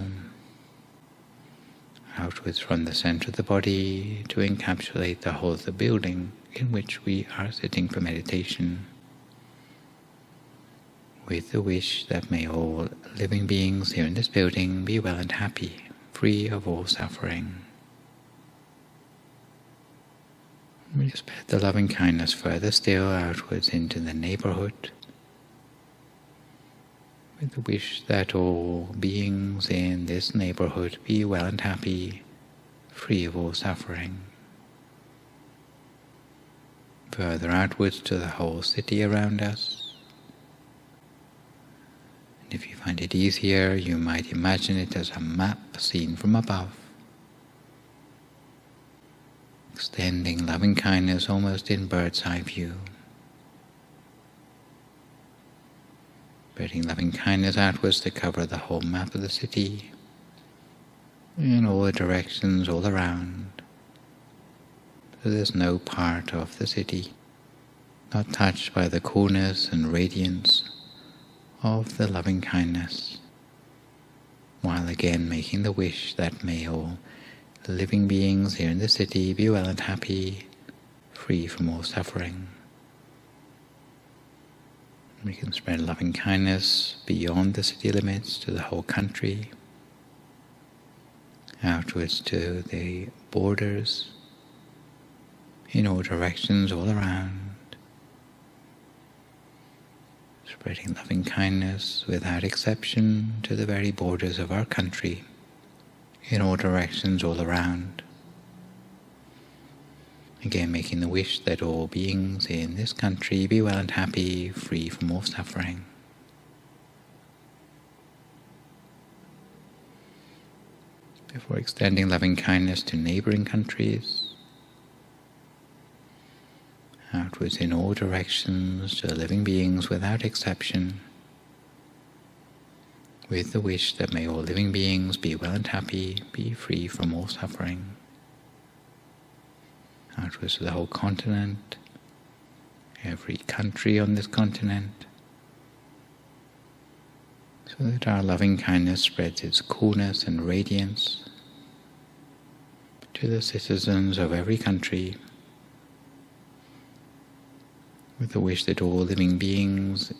outwards from the center of the body to encapsulate the whole of the building in which we are sitting for meditation, with the wish that may all living beings here in this building be well and happy, free of all suffering. We spread the loving kindness further still outwards into the neighborhood, with the wish that all beings in this neighborhood be well and happy, free of all suffering. Further outwards to the whole city around us. And if you find it easier, you might imagine it as a map seen from above, extending loving kindness almost in bird's eye view. Spreading loving kindness outwards to cover the whole map of the city, in all the directions all around, so there's no part of the city not touched by the coolness and radiance of the loving kindness, while again making the wish that may all living beings here in the city be well and happy, free from all suffering. We can spread loving kindness beyond the city limits to the whole country, outwards to the borders, in all directions all around, spreading loving kindness without exception to the very borders of our country, in all directions all around. Again, making the wish that all beings in this country be well and happy, free from all suffering. Before extending loving kindness to neighboring countries, outwards in all directions to the living beings without exception, with the wish that may all living beings be well and happy, be free from all suffering. Outwards to the whole continent, every country on this continent, so that our loving kindness spreads its coolness and radiance to the citizens of every country, with the wish that all living beings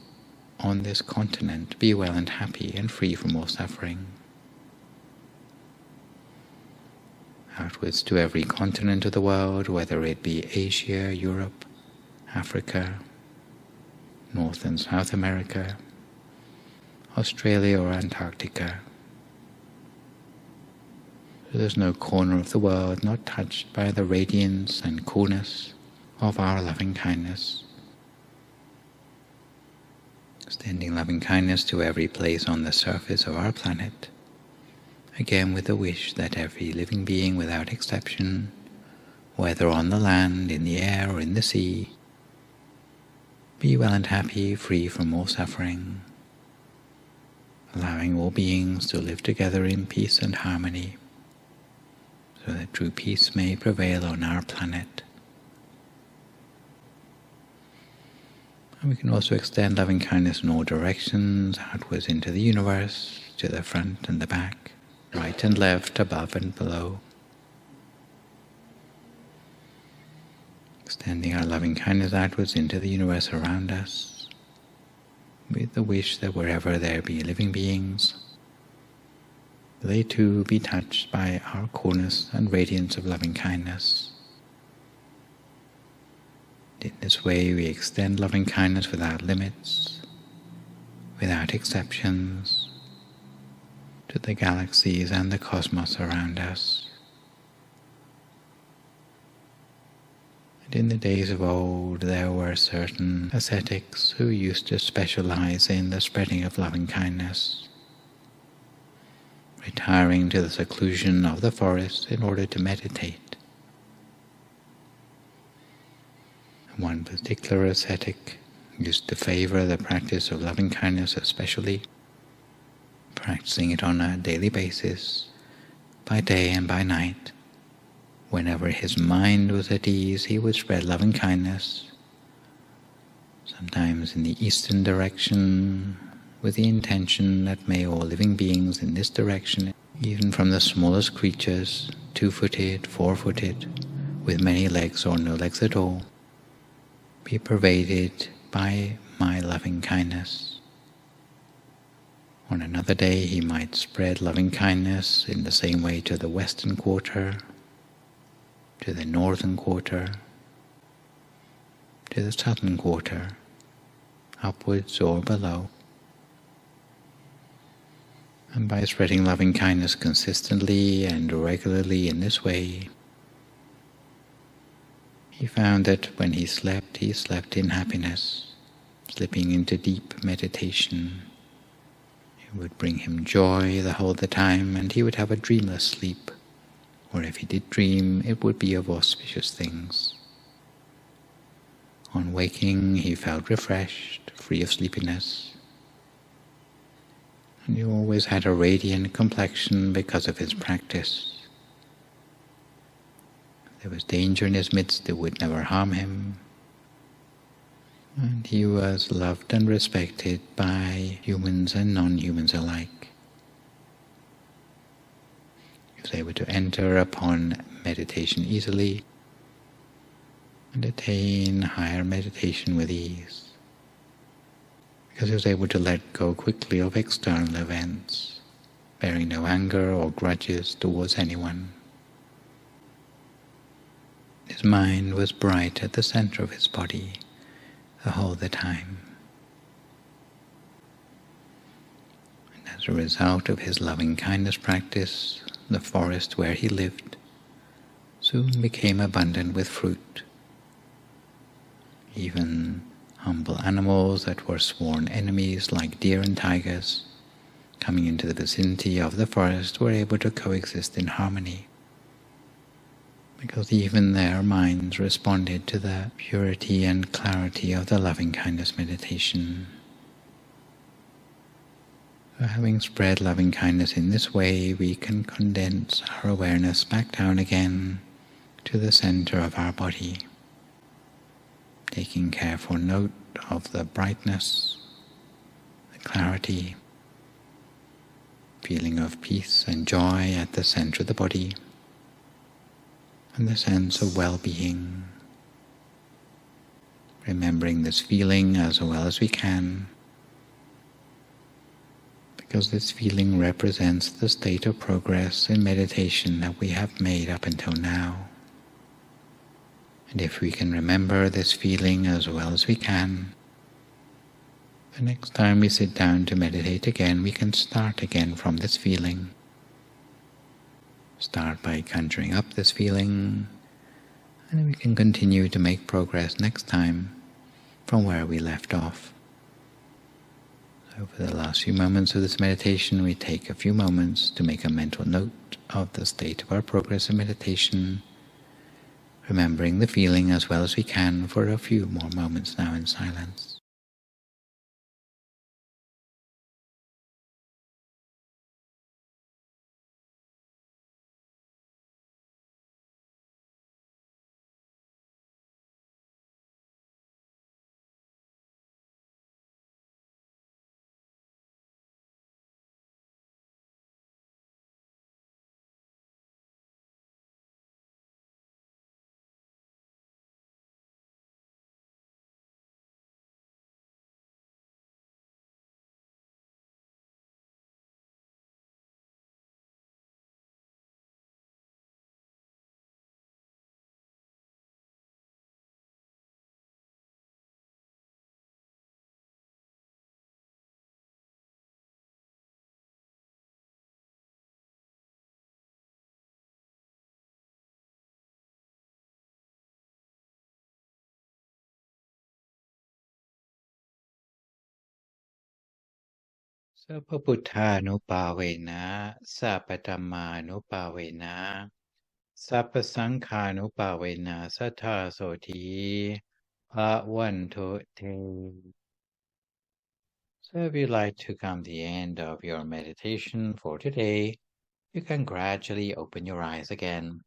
on this continent be well and happy and free from all suffering. Outwards to every continent of the world, whether it be Asia, Europe, Africa, North and South America, Australia or Antarctica. So there's no corner of the world not touched by the radiance and coolness of our loving kindness. Extending loving kindness to every place on the surface of our planet, again with the wish that every living being without exception, whether on the land, in the air or in the sea, be well and happy, free from all suffering, allowing all beings to live together in peace and harmony, so that true peace may prevail on our planet. And we can also extend loving kindness in all directions, outwards into the universe, to the front and the back, right and left, above and below. Extending our loving kindness outwards into the universe around us, with the wish that wherever there be living beings, they too be touched by our coolness and radiance of loving kindness. In this way we extend loving kindness without limits, without exceptions, to the galaxies and the cosmos around us. And in the days of old there were certain ascetics who used to specialize in the spreading of loving kindness, retiring to the seclusion of the forest in order to meditate. One particular ascetic used to favor the practice of loving kindness especially, practicing it on a daily basis, by day and by night. Whenever his mind was at ease, he would spread loving kindness, sometimes in the eastern direction, with the intention that may all living beings in this direction, even from the smallest creatures, 2-footed, 4-footed, with many legs or no legs at all, be pervaded by my loving kindness. On another day he might spread loving kindness in the same way to the western quarter, to the northern quarter, to the southern quarter, upwards or below. And by spreading loving kindness consistently and regularly in this way, he found that when he slept in happiness, slipping into deep meditation. It would bring him joy the whole of the time, and he would have a dreamless sleep, or if he did dream, it would be of auspicious things. On waking, he felt refreshed, free of sleepiness, and he always had a radiant complexion because of his practice. There was danger in his midst, it would never harm him, and he was loved and respected by humans and non-humans alike. He was able to enter upon meditation easily and attain higher meditation with ease, because he was able to let go quickly of external events, bearing no anger or grudges towards anyone. His mind was bright at the center of his body the whole of the time. As a result of his loving-kindness practice, the forest where he lived soon became abundant with fruit. Even humble animals that were sworn enemies like deer and tigers, coming into the vicinity of the forest, were able to coexist in harmony, because even their minds responded to the purity and clarity of the loving-kindness meditation. So having spread loving-kindness in this way, we can condense our awareness back down again to the center of our body, taking careful note of the brightness, the clarity, feeling of peace and joy at the center of the body, and the sense of well-being. Remembering this feeling as well as we can, because this feeling represents the state of progress in meditation that we have made up until now. And if we can remember this feeling as well as we can, the next time we sit down to meditate again, we can start again from this feeling. Start by conjuring up this feeling, and we can continue to make progress next time from where we left off. So for the last few moments of this meditation, we take a few moments to make a mental note of the state of our progress in meditation, remembering the feeling as well as we can for a few more moments now in silence. Sappha Buddha-nupāvena, Sappha Dhamma-nupāvena, Sappha Saṅghā-nupāvena, Sattha Soti, Bhavantu Te. So if you'd like to come to the end of your meditation for today, you can gradually open your eyes again.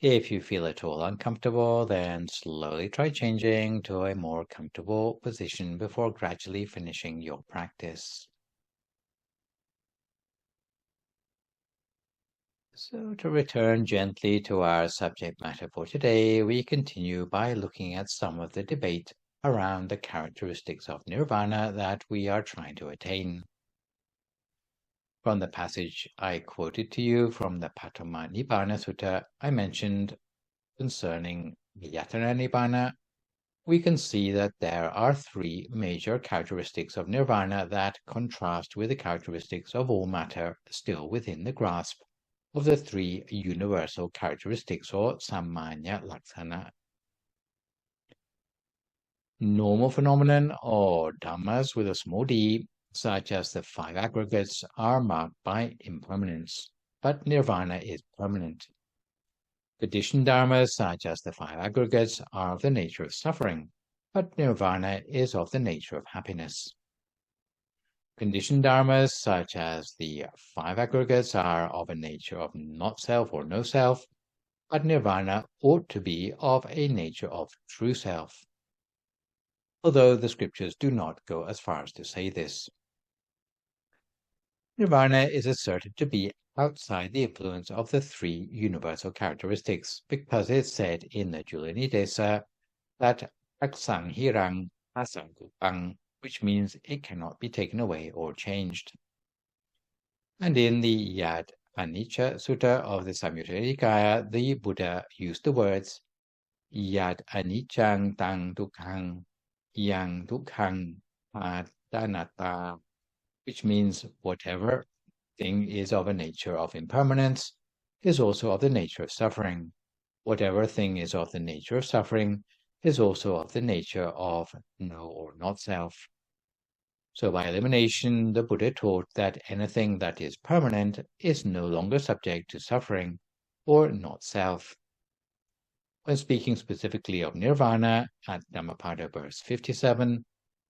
If you feel at all uncomfortable, then slowly try changing to a more comfortable position before gradually finishing your practice. So to return gently to our subject matter for today, we continue by looking at some of the debate around the characteristics of nirvana that we are trying to attain. From the passage I quoted to you from the Parinibbāna Sutta I mentioned concerning āyatana-nibbāna, we can see that there are three major characteristics of nirvana that contrast with the characteristics of all matter still within the grasp of the three universal characteristics or sammanya laksana. Normal phenomenon or dhammas with a small d, such as the five aggregates, are marked by impermanence, but nirvana is permanent. Conditioned dhammas, such as the five aggregates, are of the nature of suffering, but nirvana is of the nature of happiness. Conditioned dharmas, such as the five aggregates, are of a nature of not self or no self, but nirvana ought to be of a nature of true self, although the scriptures do not go as far as to say this. Nirvana is asserted to be outside the influence of the three universal characteristics, because it is said in the Julianidesa that aksangirang asangupang, which means it cannot be taken away or changed. And in the Yad Anicca Sutta of the Samyutta Nikaya, the Buddha used the words Yad Aniccang Tang Dukkhang Yang Dukkhang Anatta, which means whatever thing is of a nature of impermanence is also of the nature of suffering. Whatever thing is of the nature of suffering is also of the nature of no or not self. So by elimination, the Buddha taught that anything that is permanent is no longer subject to suffering or not self. When speaking specifically of nirvana at Dhammapada verse 57,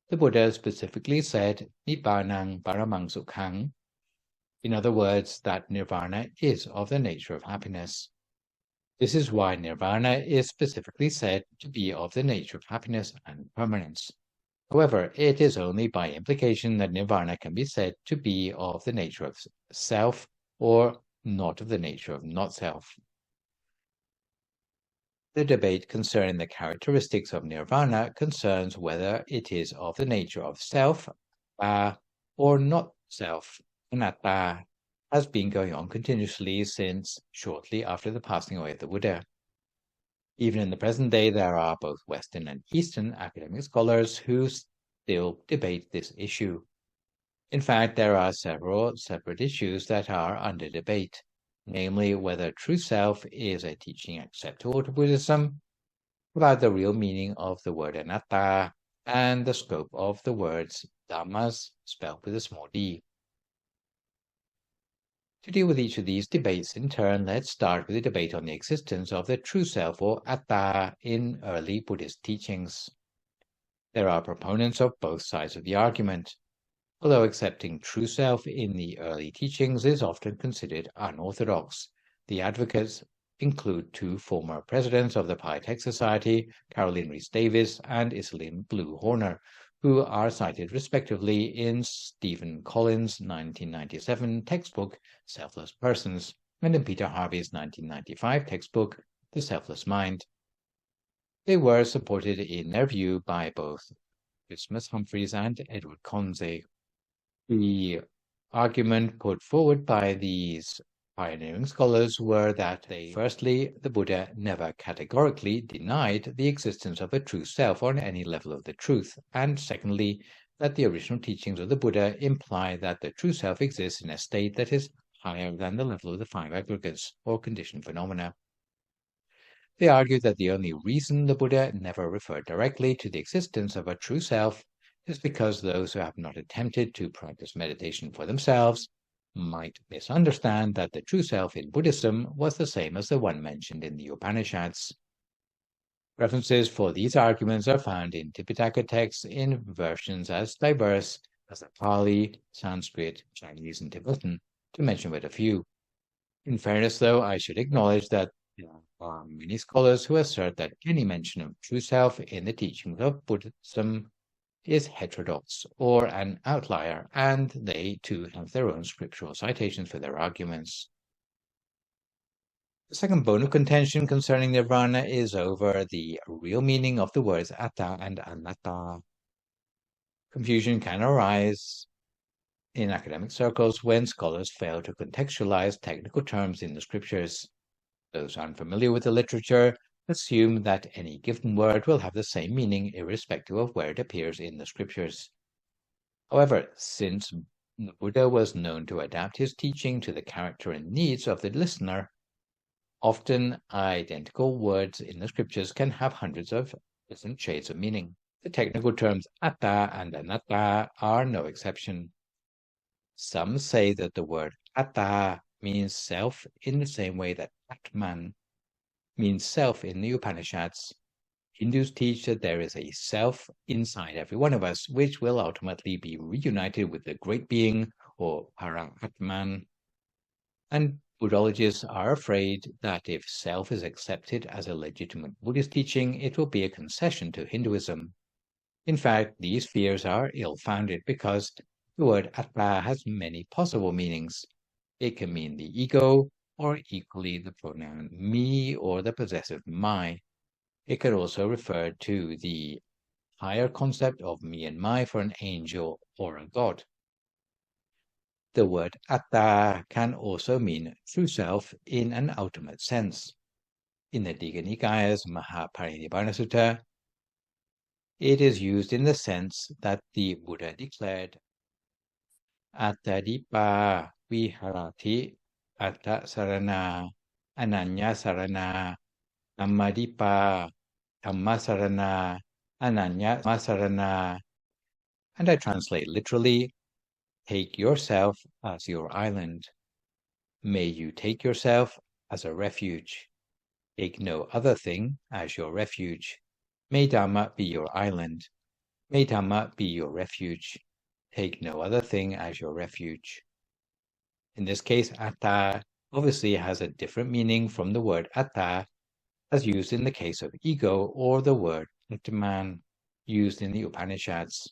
the Buddha specifically said nibbānang paramang sukhang. In other words, that nirvana is of the nature of happiness. This is why nirvana is specifically said to be of the nature of happiness and permanence. However, it is only by implication that nirvana can be said to be of the nature of self or not of the nature of not self. The debate concerning the characteristics of nirvana concerns whether it is of the nature of self, or not self, anatta, has been going on continuously since shortly after the passing away of the Buddha. Even in the present day, there are both Western and Eastern academic scholars who still debate this issue. In fact, there are several separate issues that are under debate, namely whether true self is a teaching acceptable to Buddhism, about the real meaning of the word anatta, and the scope of the words dhammas, spelled with a small d. To deal with each of these debates in turn, let's start with a debate on the existence of the true self or atta in early Buddhist teachings. There are proponents of both sides of the argument. Although accepting true self in the early teachings is often considered unorthodox, the advocates include two former presidents of the Pioneer Society, Caroline Rhys Davies and Iselin Blue Horner, who are cited respectively in Stephen Collins' 1997 textbook, Selfless Persons, and in Peter Harvey's 1995 textbook, The Selfless Mind. They were supported in their view by both Dismas Humphreys and Edward Conze. The argument put forward by these pioneering scholars were that firstly, the Buddha never categorically denied the existence of a true self on any level of the truth, and secondly, that the original teachings of the Buddha imply that the true self exists in a state that is higher than the level of the five aggregates, or conditioned phenomena. They argued that the only reason the Buddha never referred directly to the existence of a true self is because those who have not attempted to practice meditation for themselves might misunderstand that the true self in Buddhism was the same as the one mentioned in the Upanishads. References for these arguments are found in Tipitaka texts in versions as diverse as the Pali, Sanskrit, Chinese, and Tibetan, to mention but a few. In fairness, though, I should acknowledge that there are many scholars who assert that any mention of true self in the teachings of Buddhism is heterodox or an outlier, and they too have their own scriptural citations for their arguments. The second bone of contention concerning nirvana is over the real meaning of the words atta and anatta. Confusion can arise in academic circles when scholars fail to contextualize technical terms in the scriptures. Those unfamiliar with the literature assume that any given word will have the same meaning irrespective of where it appears in the scriptures. However, since the Buddha was known to adapt his teaching to the character and needs of the listener, often identical words in the scriptures can have hundreds of different shades of meaning. The technical terms atta and anatta are no exception. Some say that the word atta means self in the same way that atman means self in the Upanishads. Hindus teach that there is a self inside every one of us, which will ultimately be reunited with the great being, or Paratman. And Buddhologists are afraid that if self is accepted as a legitimate Buddhist teaching, it will be a concession to Hinduism. In fact, these fears are ill-founded because the word atta has many possible meanings. It can mean the ego, or equally the pronoun me or the possessive my. It can also refer to the higher concept of me and my for an angel or a god. The word atta can also mean true self in an ultimate sense. In the Digha Nikaya's Parinibbāna Sutta, it is used in the sense that the Buddha declared attadipa viharati atta sarana ananya sarana ammadipa dhamma sarana ananya sarana. And I translate literally, take yourself as your island. May you take yourself as a refuge. Take no other thing as your refuge. May Dhamma be your island. May Dhamma be your refuge. Take no other thing as your refuge. In this case, atta obviously has a different meaning from the word atta as used in the case of ego, or the word Atman used in the Upanishads.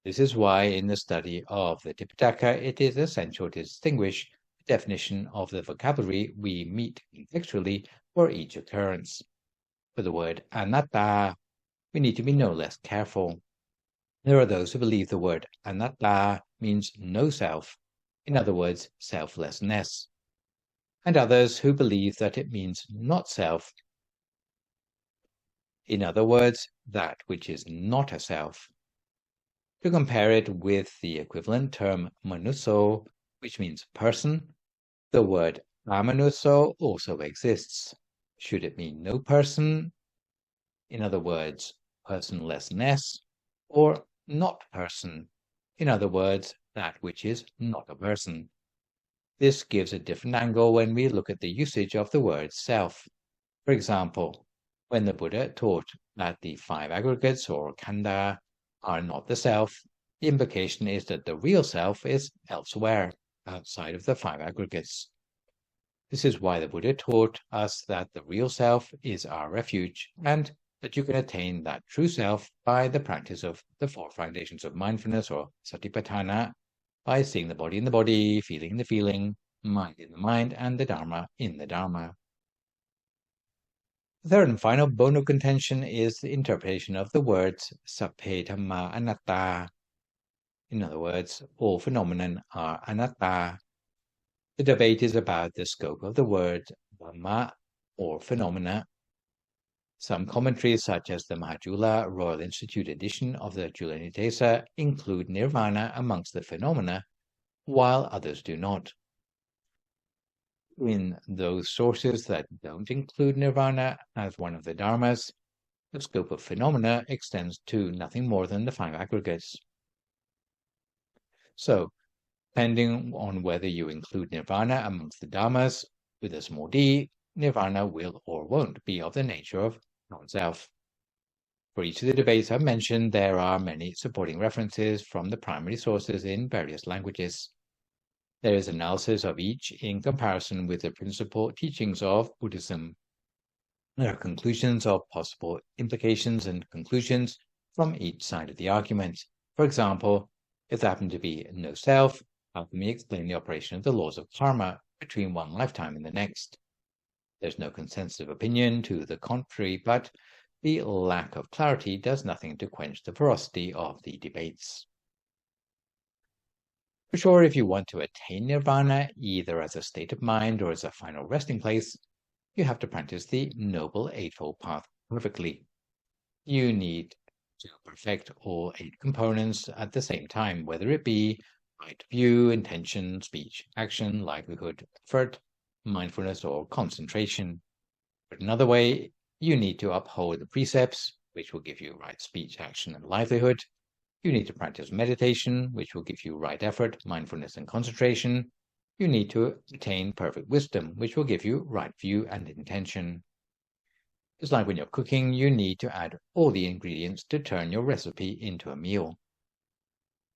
This is why in the study of the Tipitaka it is essential to distinguish the definition of the vocabulary we meet contextually for each occurrence. For the word anatta, we need to be no less careful. There are those who believe the word anatta means no self, in other words, selflessness, and others who believe that it means not self, in other words, that which is not a self. To compare it with the equivalent term manuso, which means person, the word amanuso also exists. Should it mean no person, in other words, personlessness, or not person, in other words, that which is not a person. This gives a different angle when we look at the usage of the word self. For example, when the Buddha taught that the five aggregates or khandha are not the self, the implication is that the real self is elsewhere, outside of the five aggregates. This is why the Buddha taught us that the real self is our refuge, and that you can attain that true self by the practice of the four foundations of mindfulness or satipatthana, by seeing the body in the body, feeling in the feeling, mind in the mind, and the Dharma in the Dharma. The third and final bone of contention is the interpretation of the words sabbhe dhamma anatta. In other words, all phenomena are anatta. The debate is about the scope of the word dhamma, or phenomena. Some commentaries, such as the Mahajula Royal Institute edition of the Jula Nitesa, include nirvana amongst the phenomena, while others do not. In those sources that don't include nirvana as one of the dharmas, the scope of phenomena extends to nothing more than the five aggregates. So, depending on whether you include nirvana amongst the dhammas with a small d, nirvana will or won't be of the nature of non-self. For each of the debates I've mentioned, there are many supporting references from the primary sources in various languages. There is analysis of each in comparison with the principal teachings of Buddhism. There are conclusions of possible implications and conclusions from each side of the argument. For example, if there happen to be no self, how can we explain the operation of the laws of karma between one lifetime and the next? There's no consensus of opinion to the contrary, but the lack of clarity does nothing to quench the ferocity of the debates. For sure, if you want to attain nirvana, either as a state of mind or as a final resting place, you have to practice the Noble Eightfold Path perfectly. You need to perfect all 8 components at the same time, whether it be right view, intention, speech, action, livelihood, effort, mindfulness, or concentration. But another way, you need to uphold the precepts, which will give you right speech, action, and livelihood. You need to practice meditation, which will give you right effort, mindfulness, and concentration. You need to attain perfect wisdom, which will give you right view and intention. It's like when you're cooking, you need to add all the ingredients to turn your recipe into a meal.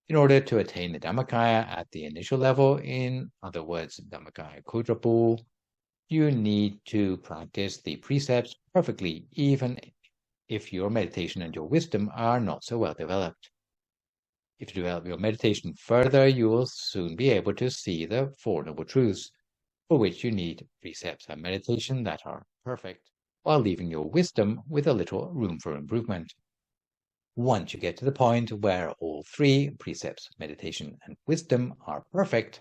In order to attain the Dhammakaya at the initial level, in other words, Dhammakaya Kuṭumbiyaputta, you need to practice the precepts perfectly, even if your meditation and your wisdom are not so well developed. If you develop your meditation further, you will soon be able to see the Four Noble Truths, for which you need precepts and meditation that are perfect, while leaving your wisdom with a little room for improvement. Once you get to the point where all 3 precepts, meditation, and wisdom are perfect,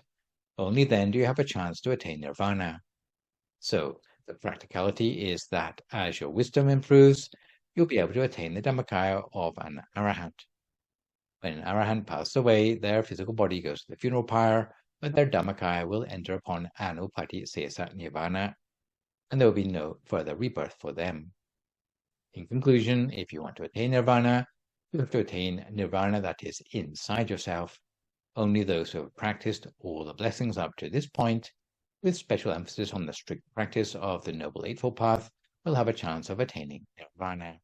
only then do you have a chance to attain nirvana. So, the practicality is that as your wisdom improves, you'll be able to attain the Dhammakaya of an arahant. When an arahant passes away, their physical body goes to the funeral pyre, but their Dhammakaya will enter upon anupādisesa-nibbāna, and there will be no further rebirth for them. In conclusion, if you want to attain nirvana, you have to attain nirvana that is inside yourself. Only those who have practiced all the blessings up to this point, with special emphasis on the strict practice of the Noble Eightfold Path, will have a chance of attaining nirvana.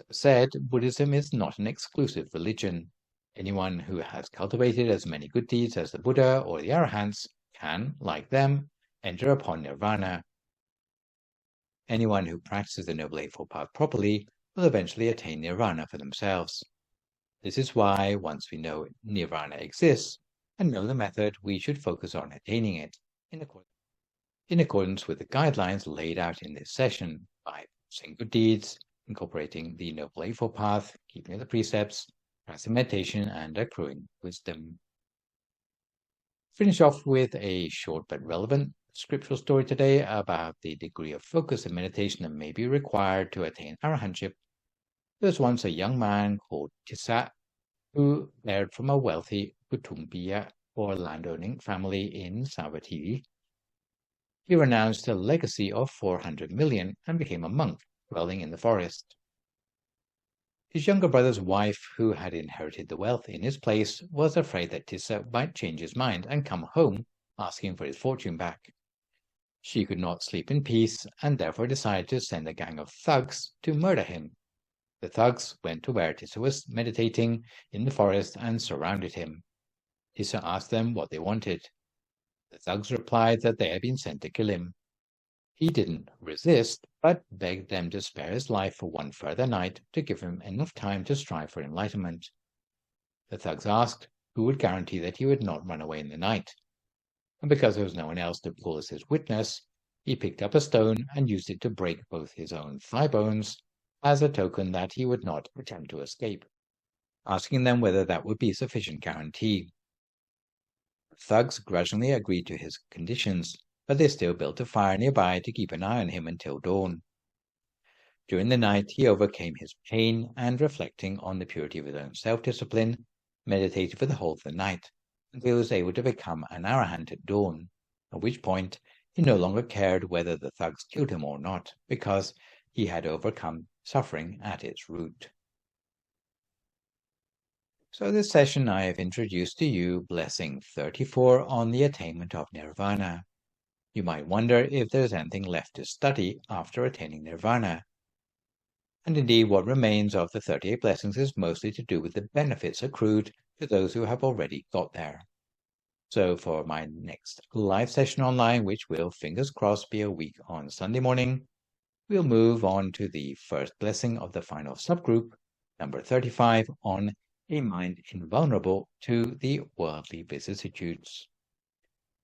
As said, Buddhism is not an exclusive religion. Anyone who has cultivated as many good deeds as the Buddha or the Arahants can, like them, enter upon nirvana. Anyone who practices the Noble Eightfold Path properly will eventually attain nirvana for themselves. This is why, once we know nirvana exists and know the method, we should focus on attaining it in accordance with the guidelines laid out in this session by practicing good deeds, incorporating the Noble Eightfold Path, keeping the precepts, practicing meditation, and accruing wisdom. Finish off with a short but relevant scriptural story today about the degree of focus and meditation that may be required to attain arahantship. There was once a young man called Tissa who heired from a wealthy Kuṭumbiyaputta or landowning family in Savatthi. He renounced a legacy of 400 million and became a monk dwelling in the forest. His younger brother's wife, who had inherited the wealth in his place, was afraid that Tissa might change his mind and come home asking for his fortune back. She could not sleep in peace and therefore decided to send a gang of thugs to murder him. The thugs went to where Tissa was meditating in the forest and surrounded him. Tissa asked them what they wanted. The thugs replied that they had been sent to kill him. He didn't resist, but begged them to spare his life for one further night to give him enough time to strive for enlightenment. The thugs asked who would guarantee that he would not run away in the night. And because there was no one else to call as his witness, he picked up a stone and used it to break both his own thigh bones as a token that he would not attempt to escape, asking them whether that would be sufficient guarantee. The thugs grudgingly agreed to his conditions, but they still built a fire nearby to keep an eye on him until dawn. During the night, he overcame his pain and, reflecting on the purity of his own self-discipline, meditated for the whole of the night until he was able to become an arahant at dawn, at which point he no longer cared whether the thugs killed him or not, because he had overcome suffering at its root. So this session I have introduced to you Blessing 34 on the attainment of nirvana. You might wonder if there's anything left to study after attaining nirvana. And indeed, what remains of the 38 blessings is mostly to do with the benefits accrued to those who have already got there. So for my next live session online, which will, fingers crossed, be a week on Sunday morning, we'll move on to the first blessing of the final subgroup, number 35, on a mind invulnerable to the worldly vicissitudes.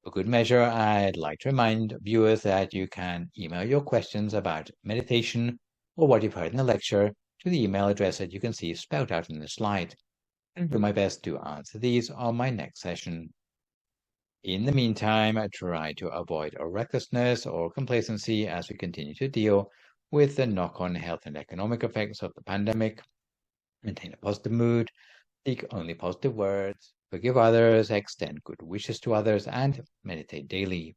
For good measure, I'd like to remind viewers that you can email your questions about meditation or what you've heard in the lecture to the email address that you can see spelled out in the slide, and do my best to answer these on my next session. In the meantime, I try to avoid recklessness or complacency as we continue to deal with the knock-on health and economic effects of the pandemic. Maintain a positive mood, speak only positive words, forgive others, extend good wishes to others, and meditate daily.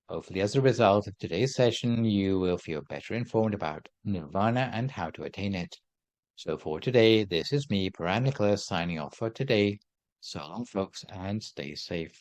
Hopefully, as a result of today's session, you will feel better informed about nirvana and how to attain it. So for today, this is me, Phra Nicholas, signing off for today. So long, folks, and stay safe.